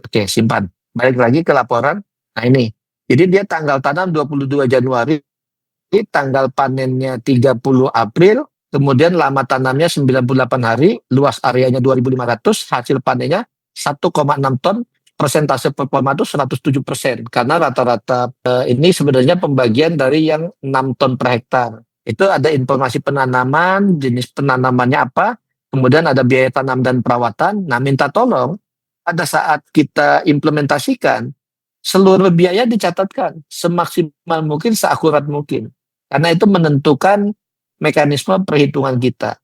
Oke, simpan. Balik lagi ke laporan. Nah ini. Jadi dia tanggal tanam 22 Januari, tanggal panennya 30 April, kemudian lama tanamnya 98 hari, luas areanya 2.500, hasil panennya 1,6 ton persentase performa itu 107% karena rata-rata ini sebenarnya pembagian dari yang 6 ton per hektar. Itu ada informasi penanaman, jenis penanamannya apa, kemudian ada biaya tanam dan perawatan. Nah, minta tolong pada saat kita implementasikan, seluruh biaya dicatatkan semaksimal mungkin, seakurat mungkin. Karena itu menentukan mekanisme perhitungan kita.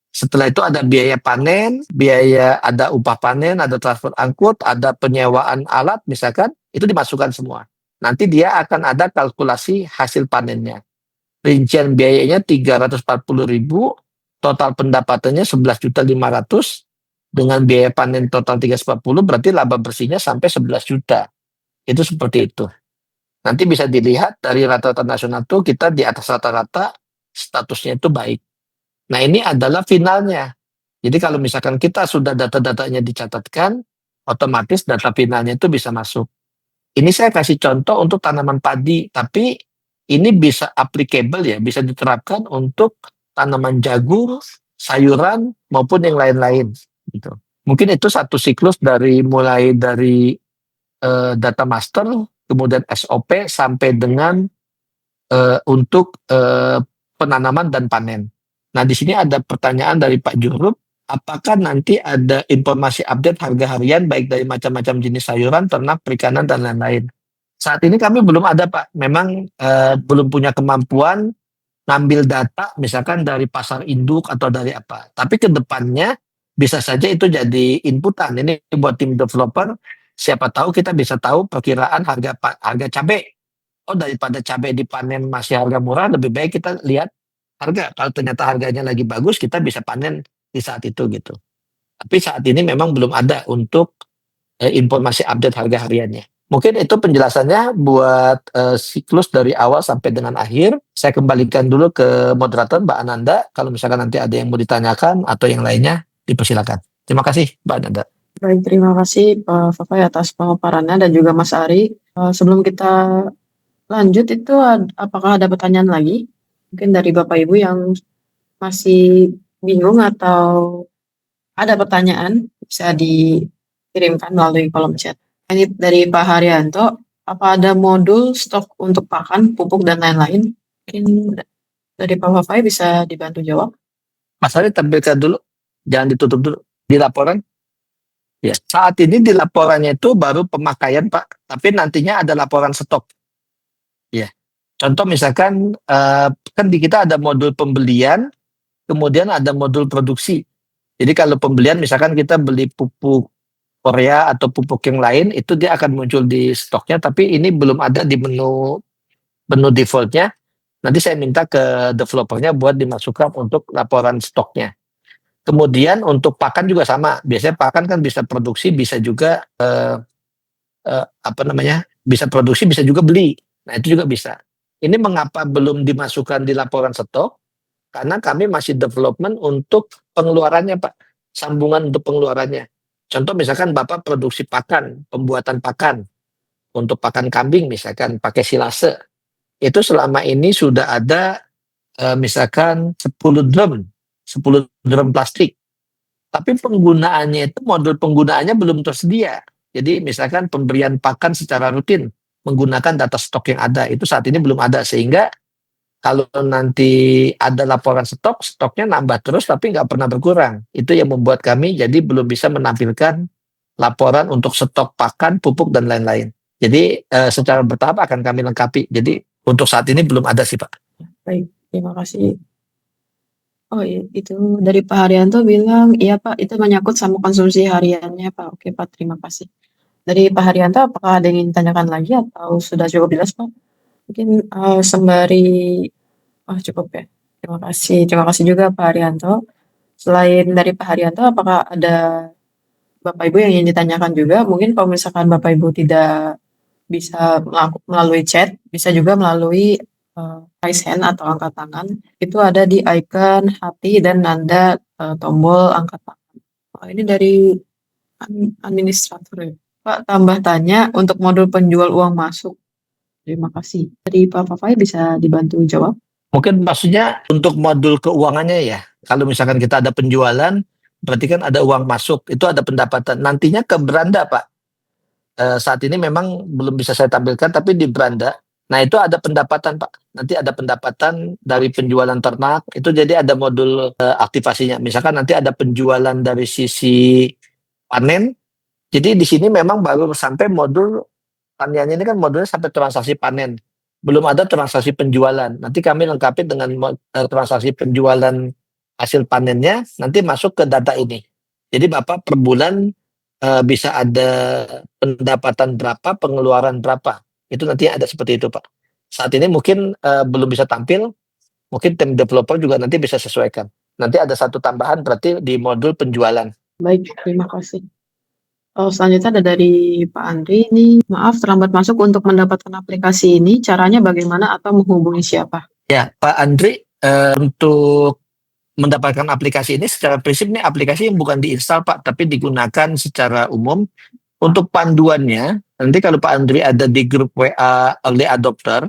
Setelah itu ada biaya panen, biaya ada upah panen, ada transport angkut, ada penyewaan alat misalkan, itu dimasukkan semua. Nanti dia akan ada kalkulasi hasil panennya. Rincian biayanya 340.000, total pendapatannya 11.500.000, dengan biaya panen total 340, berarti laba bersihnya sampai 11 juta. Itu seperti itu. Nanti bisa dilihat dari rata-rata nasional tuh kita di atas rata-rata, statusnya itu baik. Nah, ini adalah finalnya. Jadi kalau misalkan kita sudah data-datanya dicatatkan, otomatis data finalnya itu bisa masuk. Ini saya kasih contoh untuk tanaman padi, tapi ini bisa applicable ya, bisa diterapkan untuk tanaman jagung, sayuran, maupun yang lain-lain. Gitu. Mungkin itu satu siklus mulai dari data master, kemudian SOP, sampai dengan untuk penanaman dan panen. Nah, di sini ada pertanyaan dari Pak Jurup, apakah nanti ada informasi update harga harian baik dari macam-macam jenis sayuran, ternak, perikanan, dan lain-lain? Saat ini kami belum ada, Pak. Memang belum punya kemampuan ngambil data misalkan dari pasar induk atau dari apa. Tapi ke depannya bisa saja itu jadi inputan. Ini buat tim developer, siapa tahu kita bisa tahu perkiraan harga cabai. Oh, daripada cabai dipanen masih harga murah, lebih baik kita lihat harga. Kalau ternyata harganya lagi bagus, kita bisa panen di saat itu gitu. Tapi saat ini memang belum ada untuk informasi update harga hariannya. Mungkin itu penjelasannya buat siklus dari awal sampai dengan akhir. Saya kembalikan dulu ke moderator Mbak Ananda. Kalau misalkan nanti ada yang mau ditanyakan atau yang lainnya, dipersilakan. Terima kasih Mbak Ananda. Baik, terima kasih Pak Fafai atas pemaparannya dan juga Mas Ari. Sebelum kita lanjut itu apakah ada pertanyaan lagi? Mungkin dari Bapak Ibu yang masih bingung atau ada pertanyaan bisa dikirimkan melalui kolom chat. Ini dari Pak Haryanto, apa ada modul stok untuk pakan, pupuk, dan lain-lain? Mungkin dari Pak Fafai bisa dibantu jawab. Mas Ari tampilkan dulu, jangan ditutup dulu di laporan. Ya, saat ini di laporannya itu baru pemakaian Pak, tapi nantinya ada laporan stok. Ya, contoh misalkan kan di kita ada modul pembelian, kemudian ada modul produksi. Jadi kalau pembelian misalkan kita beli pupuk Korea atau pupuk yang lain, itu dia akan muncul di stoknya, tapi ini belum ada di menu defaultnya. Nanti saya minta ke developernya buat dimasukkan untuk laporan stoknya. Kemudian untuk pakan juga sama. Biasanya pakan kan bisa produksi, bisa juga bisa produksi, bisa juga beli. Nah, itu juga bisa. Ini mengapa belum dimasukkan di laporan stok? Karena kami masih development untuk pengeluarannya, Pak. Sambungan untuk pengeluarannya. Contoh misalkan Bapak produksi pakan, pembuatan pakan. Untuk pakan kambing misalkan pakai silase. Itu selama ini sudah ada misalkan 10 drum plastik. Tapi penggunaannya itu, modul penggunaannya belum tersedia. Jadi misalkan pemberian pakan secara rutin menggunakan data stok yang ada, itu saat ini belum ada. Sehingga kalau nanti ada laporan stok, stoknya nambah terus tapi nggak pernah berkurang. Itu yang membuat kami jadi belum bisa menampilkan laporan untuk stok pakan, pupuk, dan lain-lain. Jadi secara bertahap akan kami lengkapi. Jadi untuk saat ini belum ada sih Pak. Baik, terima kasih. Oh iya, itu dari Pak Haryanto bilang, iya Pak, itu menyangkut sama konsumsi hariannya Pak. Oke Pak, terima kasih. Dari Pak Haryanto, apakah ada yang ingin ditanyakan lagi atau sudah cukup jelas Pak? Mungkin sembari, cukup ya. Terima kasih juga Pak Haryanto. Selain dari Pak Haryanto, apakah ada Bapak Ibu yang ingin ditanyakan juga? Mungkin kalau misalkan Bapak Ibu tidak bisa melalui chat, bisa juga melalui raise hand atau angkat tangan. Itu ada di icon hati dan nanda tombol angkat tangan. Ini dari administrator ya. Pak, tambah tanya untuk modul penjual uang masuk. Terima kasih. Dari Pak Fafai bisa dibantu jawab? Mungkin maksudnya untuk modul keuangannya ya. Kalau misalkan kita ada penjualan, berarti kan ada uang masuk, itu ada pendapatan. Nantinya ke beranda Pak. saat ini memang belum bisa saya tampilkan, tapi di beranda. Nah itu ada pendapatan Pak. Nanti ada pendapatan dari penjualan ternak. Itu jadi ada modul aktivasinya. Misalkan nanti ada penjualan dari sisi panen. Jadi di sini memang baru sampai modul panennya ini kan modulnya sampai transaksi panen. Belum ada transaksi penjualan. Nanti kami lengkapi dengan transaksi penjualan hasil panennya. Nanti masuk ke data ini. Jadi Bapak per bulan bisa ada pendapatan berapa, pengeluaran berapa. Itu nanti ada seperti itu Pak. Saat ini mungkin belum bisa tampil, mungkin tim developer juga nanti bisa sesuaikan. Nanti ada satu tambahan berarti di modul penjualan. Baik, terima kasih. Selanjutnya ada dari Pak Andri ini, maaf terlambat masuk untuk mendapatkan aplikasi ini, caranya bagaimana atau menghubungi siapa? Ya, Pak Andri, untuk mendapatkan aplikasi ini secara prinsip ini aplikasi yang bukan diinstal Pak, tapi digunakan secara umum. Untuk panduannya, nanti kalau Pak Andri ada di grup WA Early Adopter,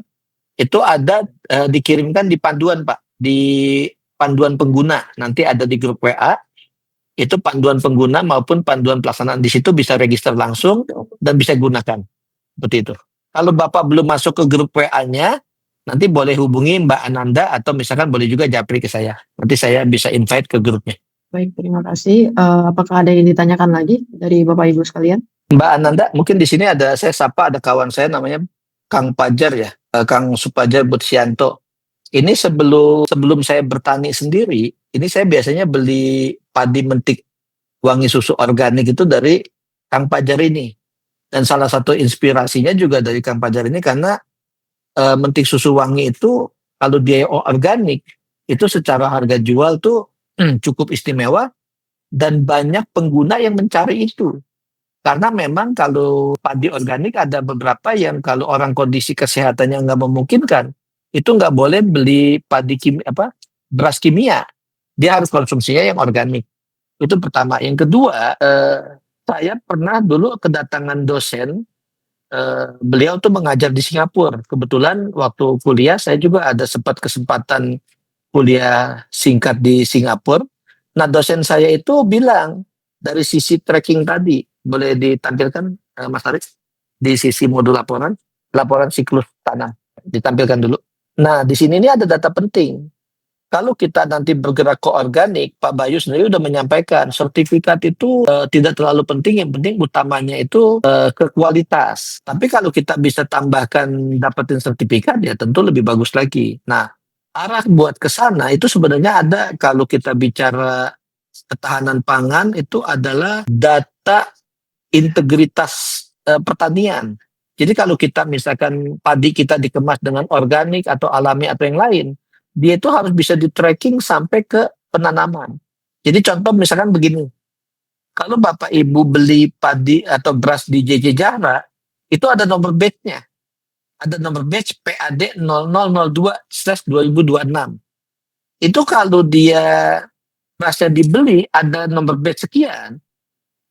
itu ada dikirimkan di panduan Pak, di panduan pengguna. Nanti ada di grup WA, itu panduan pengguna maupun panduan pelaksanaan. Di situ bisa register langsung dan bisa gunakan. Seperti itu. Kalau Bapak belum masuk ke grup WA-nya, nanti boleh hubungi Mbak Ananda atau misalkan boleh juga japri ke saya. Nanti saya bisa invite ke grupnya. Baik, terima kasih. Apakah ada yang ditanyakan lagi dari Bapak Ibu sekalian? Mbak Ananda, mungkin di sini ada saya sapa, ada kawan saya namanya Kang Pajar ya, Kang Supajar Butsianto. Ini sebelum saya bertani sendiri, ini saya biasanya beli padi mentik wangi susu organik itu dari Kang Pajar ini. Dan salah satu inspirasinya juga dari Kang Pajar ini karena mentik susu wangi itu kalau dia organik itu secara harga jual tuh cukup istimewa dan banyak pengguna yang mencari itu. Karena memang kalau padi organik ada beberapa yang kalau orang kondisi kesehatannya nggak memungkinkan, itu nggak boleh beli padi beras kimia. Dia harus konsumsinya yang organik. Itu pertama. Yang kedua, saya pernah dulu kedatangan dosen, beliau tuh mengajar di Singapura. Kebetulan waktu kuliah saya juga ada sempat kesempatan kuliah singkat di Singapura. Nah dosen saya itu bilang dari sisi tracking tadi, boleh ditampilkan Mas Aris di sisi modul laporan siklus tanam ditampilkan dulu. Nah di sini ini ada data penting. Kalau kita nanti bergerak ke organik, Pak Bayu sendiri udah menyampaikan sertifikat itu tidak terlalu penting. Yang penting utamanya itu ke kualitas. Tapi kalau kita bisa tambahkan dapetin sertifikat ya tentu lebih bagus lagi. Nah arah buat ke sana itu sebenarnya ada kalau kita bicara ketahanan pangan itu adalah data integritas pertanian. Jadi kalau kita misalkan padi kita dikemas dengan organik atau alami atau yang lain, dia itu harus bisa di-tracking sampai ke penanaman. Jadi contoh misalkan begini, kalau Bapak Ibu beli padi atau beras di JJ Jahra, itu ada nomor batch-nya. Ada nomor batch PAD 0002/2026. Itu kalau dia berasnya dibeli ada nomor batch sekian,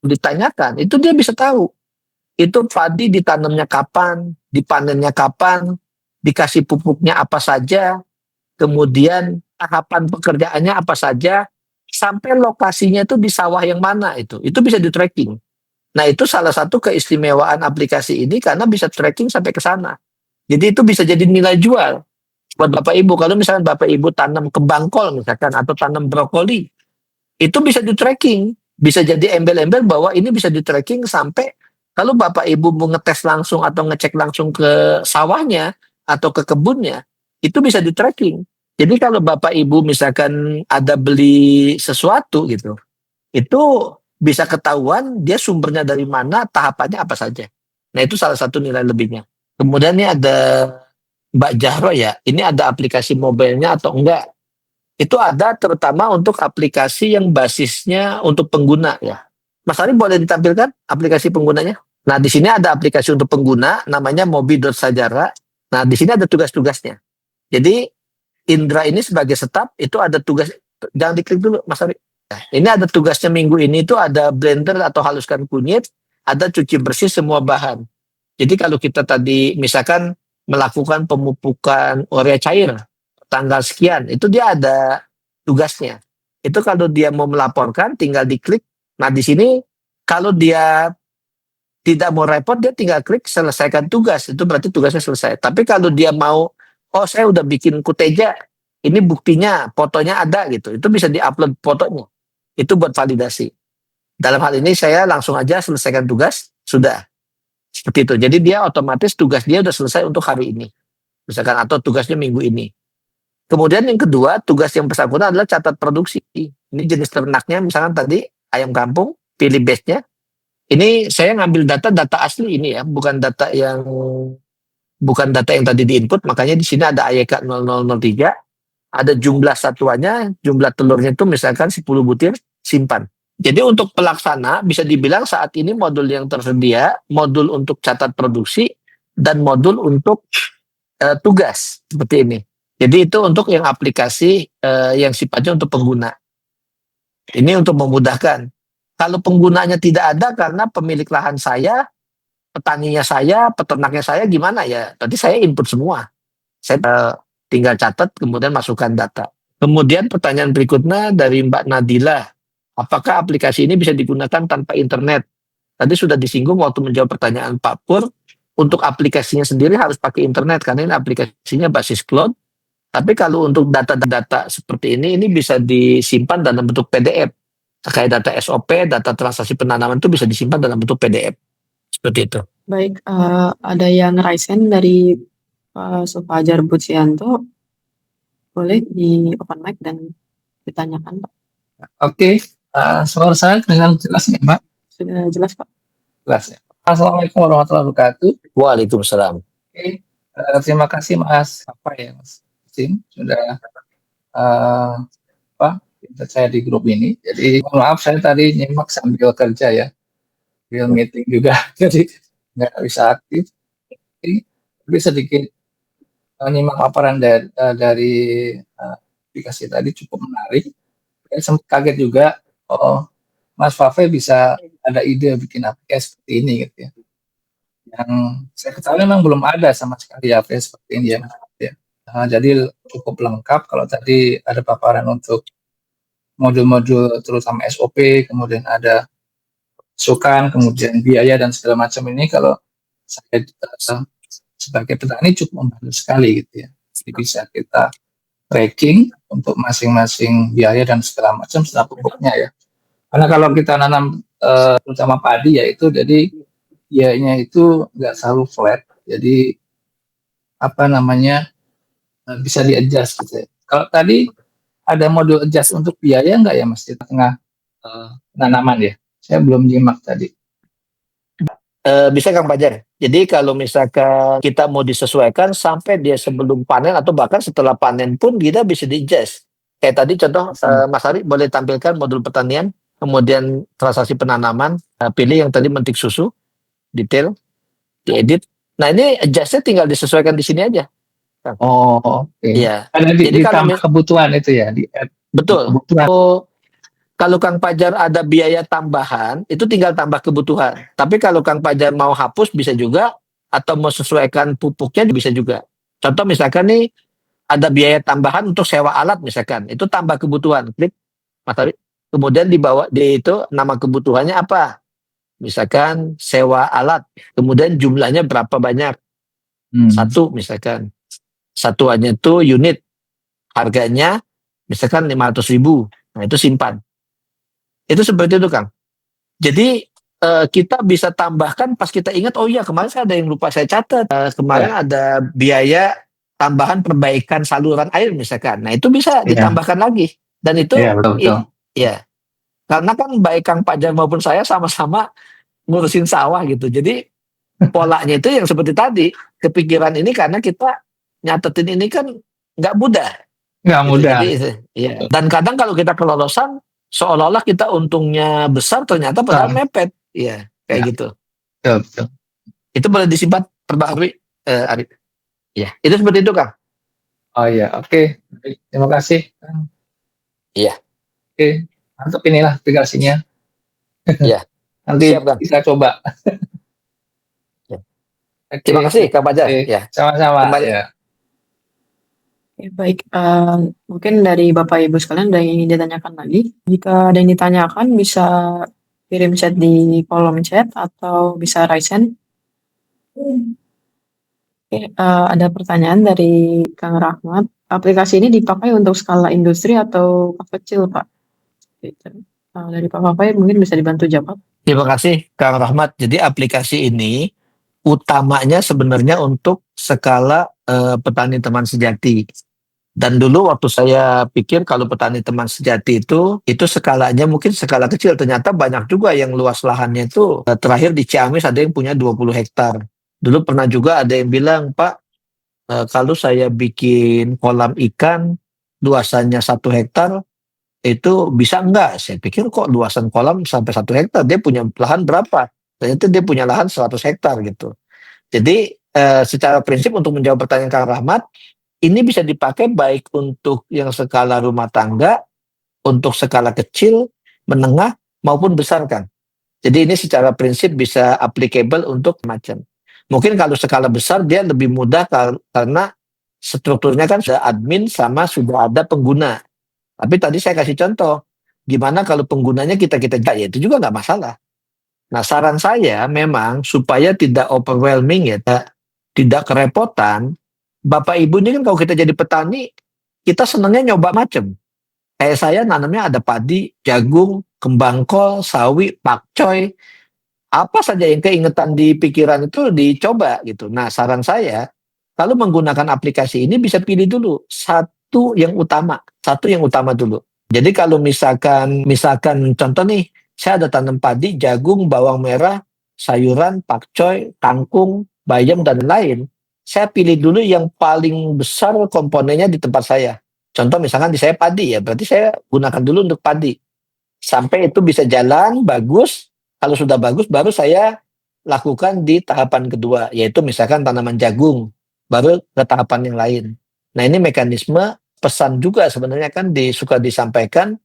ditanyakan, itu dia bisa tahu. Itu padi ditanamnya kapan, dipanennya kapan, dikasih pupuknya apa saja, kemudian tahapan pekerjaannya apa saja, sampai lokasinya itu di sawah yang mana itu bisa di-tracking. Nah itu salah satu keistimewaan aplikasi ini karena bisa tracking sampai ke sana. Jadi itu bisa jadi nilai jual buat Bapak Ibu. Kalau misalkan Bapak Ibu tanam kembang kol misalkan atau tanam brokoli, itu bisa di-tracking. Bisa jadi embel-embel bahwa ini bisa di-tracking sampai kalau Bapak Ibu mau ngetes langsung atau ngecek langsung ke sawahnya atau ke kebunnya, itu bisa di-tracking. Jadi kalau Bapak Ibu misalkan ada beli sesuatu gitu, itu bisa ketahuan dia sumbernya dari mana, tahapannya apa saja. Nah itu salah satu nilai lebihnya. Kemudian ini ada Mbak Jahro ya, ini ada aplikasi mobilenya atau enggak? Itu ada terutama untuk aplikasi yang basisnya untuk pengguna ya. Mas Ari boleh ditampilkan aplikasi penggunanya? Nah di sini ada aplikasi untuk pengguna namanya Mobi.Sajara. Nah di sini ada tugas-tugasnya. Jadi Indra ini sebagai staf itu ada tugas, jangan diklik dulu Mas Ari. Nah, ini ada tugasnya minggu ini itu ada blender atau haluskan kunyit, ada cuci bersih semua bahan. Jadi kalau kita tadi misalkan melakukan pemupukan urea cair tanggal sekian, itu dia ada tugasnya. Itu kalau dia mau melaporkan tinggal diklik. Nah di sini kalau dia tidak mau repot, dia tinggal klik selesaikan tugas, itu berarti tugasnya selesai. Tapi kalau dia mau, oh saya udah bikin kuteja, ini buktinya, fotonya ada gitu, itu bisa diupload fotonya, itu buat validasi. Dalam hal ini saya langsung aja selesaikan tugas, sudah seperti itu. Jadi dia otomatis tugas dia udah selesai untuk hari ini, misalkan, atau tugasnya minggu ini. Kemudian yang kedua, tugas yang bersangkutan adalah catat produksi. Ini jenis ternaknya, misalkan tadi ayam kampung, pilih batch-nya. Ini saya ngambil data asli ini ya, bukan data yang tadi diinput. Makanya di sini ada AYK 0003, ada jumlah satuannya, jumlah telurnya itu misalkan 10 butir, simpan. Jadi untuk pelaksana bisa dibilang saat ini modul yang tersedia, modul untuk catat produksi dan modul untuk tugas seperti ini. Jadi itu untuk yang aplikasi yang sifatnya untuk pengguna. Ini untuk memudahkan. Kalau penggunanya tidak ada karena pemilik lahan saya, petaninya saya, peternaknya saya, gimana ya? Berarti saya input semua. Saya tinggal catat, kemudian masukkan data. Kemudian pertanyaan berikutnya dari Mbak Nadila. Apakah aplikasi ini bisa digunakan tanpa internet? Tadi sudah disinggung waktu menjawab pertanyaan Pak Pur. Untuk aplikasinya sendiri harus pakai internet, karena ini aplikasinya basis cloud. Tapi kalau untuk data-data seperti ini bisa disimpan dalam bentuk PDF. Terkait data SOP, data transaksi penanaman itu bisa disimpan dalam bentuk PDF. Seperti itu. Baik, ada yang raise hand dari Sufajar Butsianto. Boleh di open mic dan ditanyakan, Pak. Oke, suara saya dengan jelas ya, Pak? Sudah jelas, Pak? Jelas ya. Assalamualaikum warahmatullahi wabarakatuh. Waalaikumsalam. Oke, terima kasih Mas Mas Sim sudah invite saya di grup ini. Jadi mohon maaf saya tadi nyimak sambil kerja ya, sambil meeting juga, jadi nggak bisa aktif. Tapi sedikit nyimak paparan dari aplikasi tadi cukup menarik. Saya sempat kaget juga, oh Mas Fafe bisa ada ide bikin aplikasi seperti ini gitu ya. Yang saya ketahui memang belum ada sama sekali aplikasi seperti ini ya. Jadi cukup lengkap kalau tadi ada paparan untuk modul-modul terutama SOP, kemudian ada masukan, kemudian biaya dan segala macam ini kalau saya sebagai petani cukup membantu sekali gitu ya. Jadi bisa kita tracking untuk masing-masing biaya dan segala macam setelah pupuknya ya. Karena kalau kita nanam terutama padi ya itu jadi biayanya itu nggak selalu flat. Jadi bisa di-adjust gitu ya. Kalau tadi ada modul adjust untuk biaya nggak ya Mas di tengah penanaman ya? Saya belum nyimak tadi. Bisa Kang Fajar. Jadi kalau misalkan kita mau disesuaikan sampai dia sebelum panen atau bahkan setelah panen pun kita bisa di-adjust. Kayak tadi contoh Mas Ari boleh tampilkan modul pertanian, kemudian transaksi penanaman, pilih yang tadi mentik susu, detail, diedit. Nah ini adjustnya tinggal disesuaikan di sini aja. Oh, oke. Iya. Ada Jadi kalau ditambah kebutuhan itu ya di add betul. kebutuhan. Kalau Kang Fajar ada biaya tambahan, itu tinggal tambah kebutuhan. Tapi kalau Kang Fajar mau hapus bisa juga, atau mau sesuaikan pupuknya bisa juga. Contoh misalkan nih ada biaya tambahan untuk sewa alat misalkan, itu tambah kebutuhan. Klik Mas Ari. Kemudian di bawah itu nama kebutuhannya apa? Misalkan sewa alat. Kemudian jumlahnya berapa banyak? Satu misalkan. Satuannya itu unit. Harganya misalkan 500.000. Nah itu simpan. Itu seperti itu Kang. Jadi kita bisa tambahkan pas kita ingat, oh iya kemarin saya ada yang lupa saya catat. Kemarin ada biaya tambahan perbaikan saluran air misalkan. Nah itu bisa ditambahkan lagi. Dan itu betul. Iya. Karena kan baik Kang Fajar maupun saya sama-sama ngurusin sawah gitu. Jadi polanya itu yang seperti tadi. Kepikiran ini karena kita nyatetin ini kan nggak mudah. Nggak Gitu. mudah. Jadi, iya. Dan kadang kalau kita kelolosan, seolah-olah kita untungnya besar, ternyata padahal mepet. Iya, kayak gitu. Betul. Itu boleh disimpan, perbaharui, Arif. Iya, itu seperti itu Kang. Oh iya, oke. Terima kasih. Iya. Oke, mantap inilah aplikasinya. Iya. Nanti Siap, Kang. kita coba. Ya. Oke. Terima kasih Kang Fajar. Oke. Ya. Sama-sama. Kembali. Ya. Oke, baik, mungkin dari Bapak Ibu sekalian ada yang ingin ditanyakan lagi. Jika ada yang ditanyakan bisa kirim chat di kolom chat atau bisa raise hand. Oke, ada pertanyaan dari Kang Rahmat. Aplikasi ini dipakai untuk skala industri atau kecil, Pak? Gitu. Dari Pak Papai mungkin bisa dibantu jawab. Terima kasih Kang Rahmat. Jadi aplikasi ini utamanya sebenarnya untuk skala petani teman sejati. Dan dulu waktu saya pikir kalau petani teman sejati itu skalanya mungkin skala kecil. Ternyata banyak juga yang luas lahannya itu. Terakhir di Ciamis ada yang punya 20 hektar. Dulu pernah juga ada yang bilang, Pak, kalau saya bikin kolam ikan luasannya 1 hektar, itu bisa enggak? Saya pikir kok luasan kolam sampai 1 hektar, dia punya lahan berapa? Ternyata dia punya lahan 100 hektar gitu. Jadi secara prinsip untuk menjawab pertanyaan Kang Rahmat, ini bisa dipakai baik untuk yang skala rumah tangga, untuk skala kecil, menengah, maupun besar kan. Jadi ini secara prinsip bisa applicable untuk macam. Mungkin kalau skala besar dia lebih mudah karena strukturnya kan sudah admin sama sudah ada pengguna. Tapi tadi saya kasih contoh, gimana kalau penggunanya kita-kita ya itu juga nggak masalah. Nah saran saya memang supaya tidak overwhelming ya, tidak kerepotan, Bapak Ibu ini kan kalau kita jadi petani, kita senangnya nyoba macam. Kayak saya nanamnya ada padi, jagung, kembang kol, sawi, pakcoy, apa saja yang keingetan di pikiran itu dicoba gitu. Nah saran saya, kalau menggunakan aplikasi ini bisa pilih dulu satu yang utama dulu. Jadi kalau misalkan contoh nih, saya ada tanam padi, jagung, bawang merah, sayuran, pakcoy, kangkung, bayam dan lain. Saya pilih dulu yang paling besar komponennya di tempat saya. Contoh misalkan di saya padi ya, berarti saya gunakan dulu untuk padi. Sampai itu bisa jalan, bagus. Kalau sudah bagus, baru saya lakukan di tahapan kedua, yaitu misalkan tanaman jagung, baru ke tahapan yang lain. Nah ini mekanisme pesan juga sebenarnya kan suka disampaikan,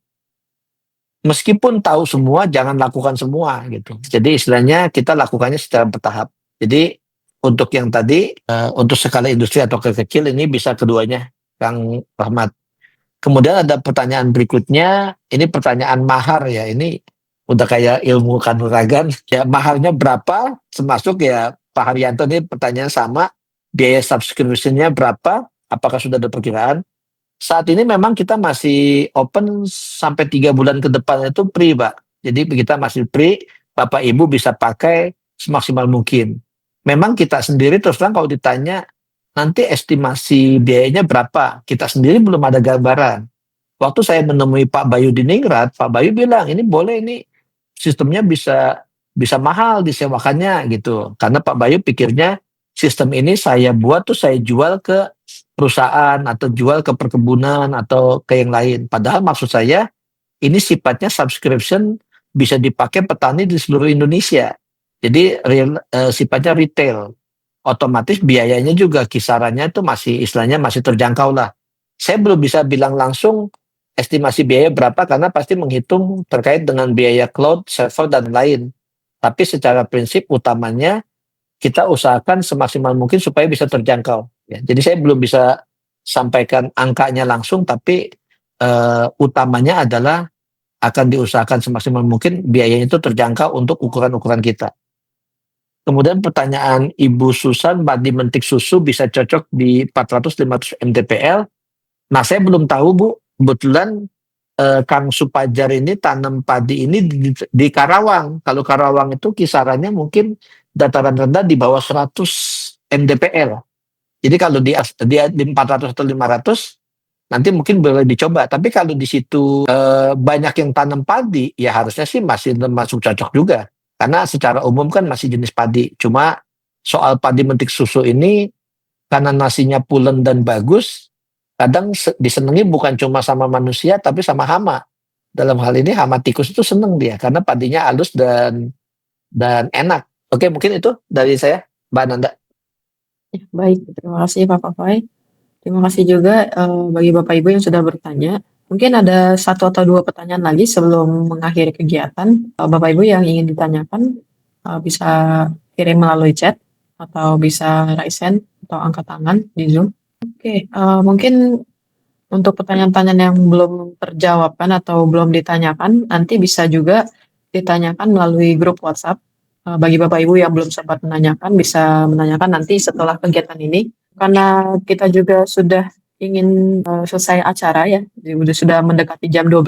meskipun tahu semua, jangan lakukan semua gitu. Jadi istilahnya kita lakukannya secara bertahap. Jadi untuk yang tadi, untuk skala industri atau kecil ini bisa keduanya, Kang Rahmat. Kemudian ada pertanyaan berikutnya, ini pertanyaan mahar ya, ini udah kayak ilmu kanuragan, ya maharnya berapa, termasuk ya Pak Haryanto ini pertanyaan sama, biaya subscription-nya berapa, apakah sudah ada perkiraan? Saat ini memang kita masih open sampai 3 bulan ke depan itu free, Pak. Jadi kita masih free, Bapak Ibu bisa pakai semaksimal mungkin. Memang kita sendiri terus terang kalau ditanya nanti estimasi biayanya berapa, kita sendiri belum ada gambaran. Waktu saya menemui Pak Bayu di Ningrat, Pak Bayu bilang ini boleh, ini sistemnya bisa mahal disewakannya gitu. Karena Pak Bayu pikirnya sistem ini saya buat tuh saya jual ke perusahaan atau jual ke perkebunan atau ke yang lain. Padahal maksud saya ini sifatnya subscription bisa dipakai petani di seluruh Indonesia. Jadi sifatnya retail. Otomatis biayanya juga kisarannya itu masih istilahnya masih terjangkau lah. Saya belum bisa bilang langsung estimasi biaya berapa karena pasti menghitung terkait dengan biaya cloud, server dan lain. Tapi secara prinsip utamanya kita usahakan semaksimal mungkin supaya bisa terjangkau. Ya, jadi saya belum bisa sampaikan angkanya langsung, tapi utamanya adalah akan diusahakan semaksimal mungkin biayanya itu terjangkau untuk ukuran-ukuran kita. Kemudian pertanyaan Ibu Susan, padi mentik susu bisa cocok di 400-500 mdpl. Nah saya belum tahu Bu, kebetulan Kang Supajar ini tanam padi ini di Karawang. Kalau Karawang itu kisarannya mungkin dataran rendah di bawah 100 mdpl. Jadi kalau di 400 atau 500 nanti mungkin boleh dicoba. Tapi kalau di situ banyak yang tanam padi, ya harusnya sih masih masuk cocok juga. Karena secara umum kan masih jenis padi. Cuma soal padi mentik susu ini karena nasinya pulen dan bagus, kadang disenangi bukan cuma sama manusia tapi sama hama. Dalam hal ini hama tikus itu seneng dia karena padinya halus dan enak. Oke, mungkin itu dari saya, Mbak Nanda. Ya, baik, terima kasih Pak Papai. Terima kasih juga bagi Bapak Ibu yang sudah bertanya. Mungkin ada 1 atau 2 pertanyaan lagi sebelum mengakhiri kegiatan. Bapak Ibu yang ingin ditanyakan bisa kirim melalui chat atau bisa raise hand atau angkat tangan di Zoom. Oke, mungkin untuk pertanyaan-pertanyaan yang belum terjawabkan atau belum ditanyakan, nanti bisa juga ditanyakan melalui grup WhatsApp. Bagi Bapak Ibu yang belum sempat menanyakan, bisa menanyakan nanti setelah kegiatan ini. Karena kita juga sudah ingin selesai acara ya, sudah mendekati jam 12.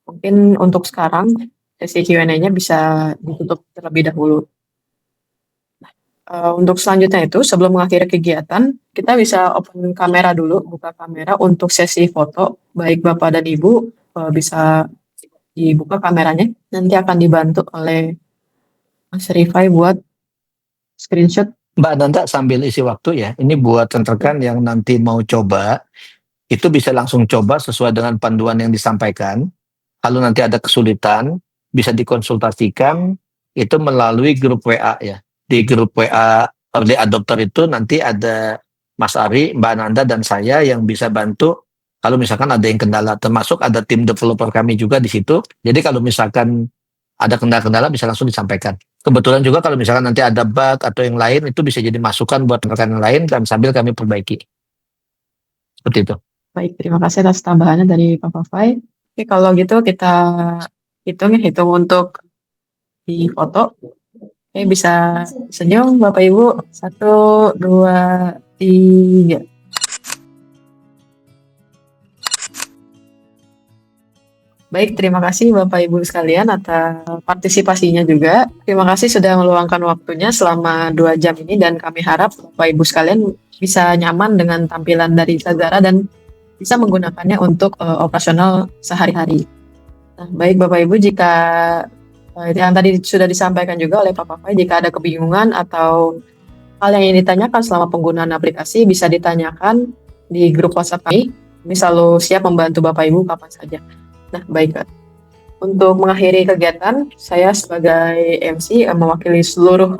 Mungkin untuk sekarang sesi Q&A-nya bisa ditutup terlebih dahulu. Untuk selanjutnya itu, sebelum mengakhiri kegiatan, kita bisa open kamera dulu, buka kamera untuk sesi foto, baik Bapak dan Ibu bisa dibuka kameranya, nanti akan dibantu oleh Mas Rifai buat screenshot. Mbak Nanda sambil isi waktu ya, ini buat rekan-rekan yang nanti mau coba, itu bisa langsung coba sesuai dengan panduan yang disampaikan. Kalau nanti ada kesulitan, bisa dikonsultasikan itu melalui grup WA ya. Di grup WA Early Adopter itu nanti ada Mas Ari, Mbak Nanda, dan saya yang bisa bantu kalau misalkan ada yang kendala. Termasuk ada tim developer kami juga di situ. Jadi kalau misalkan ada kendala-kendala bisa langsung disampaikan. Kebetulan juga kalau misalkan nanti ada bug atau yang lain, itu bisa jadi masukan buat rekan yang lain dan sambil kami perbaiki. Seperti itu. Baik, terima kasih atas tambahannya dari Pak Fafai. Oke, kalau gitu kita hitung untuk di foto. Oke, bisa senyum Bapak Ibu. 1, 2, 3. Baik, terima kasih Bapak Ibu sekalian atas partisipasinya juga. Terima kasih sudah meluangkan waktunya selama 2 jam ini dan kami harap Bapak Ibu sekalian bisa nyaman dengan tampilan dari Sazara dan bisa menggunakannya untuk operasional sehari-hari. Nah, baik Bapak Ibu, jika yang tadi sudah disampaikan juga oleh Pak Fafai, jika ada kebingungan atau hal yang ingin ditanyakan selama penggunaan aplikasi bisa ditanyakan di grup WhatsApp kami. Kami selalu siap membantu Bapak Ibu kapan saja. Nah, baik. Untuk mengakhiri kegiatan, saya sebagai MC mewakili seluruh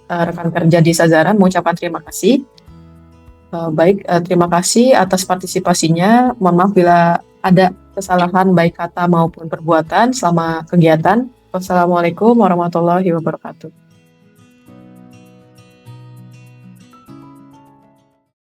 rekan kerja di Sazara mengucapkan terima kasih. Terima kasih atas partisipasinya. Mohon maaf bila ada kesalahan baik kata maupun perbuatan selama kegiatan. Wassalamualaikum warahmatullahi wabarakatuh.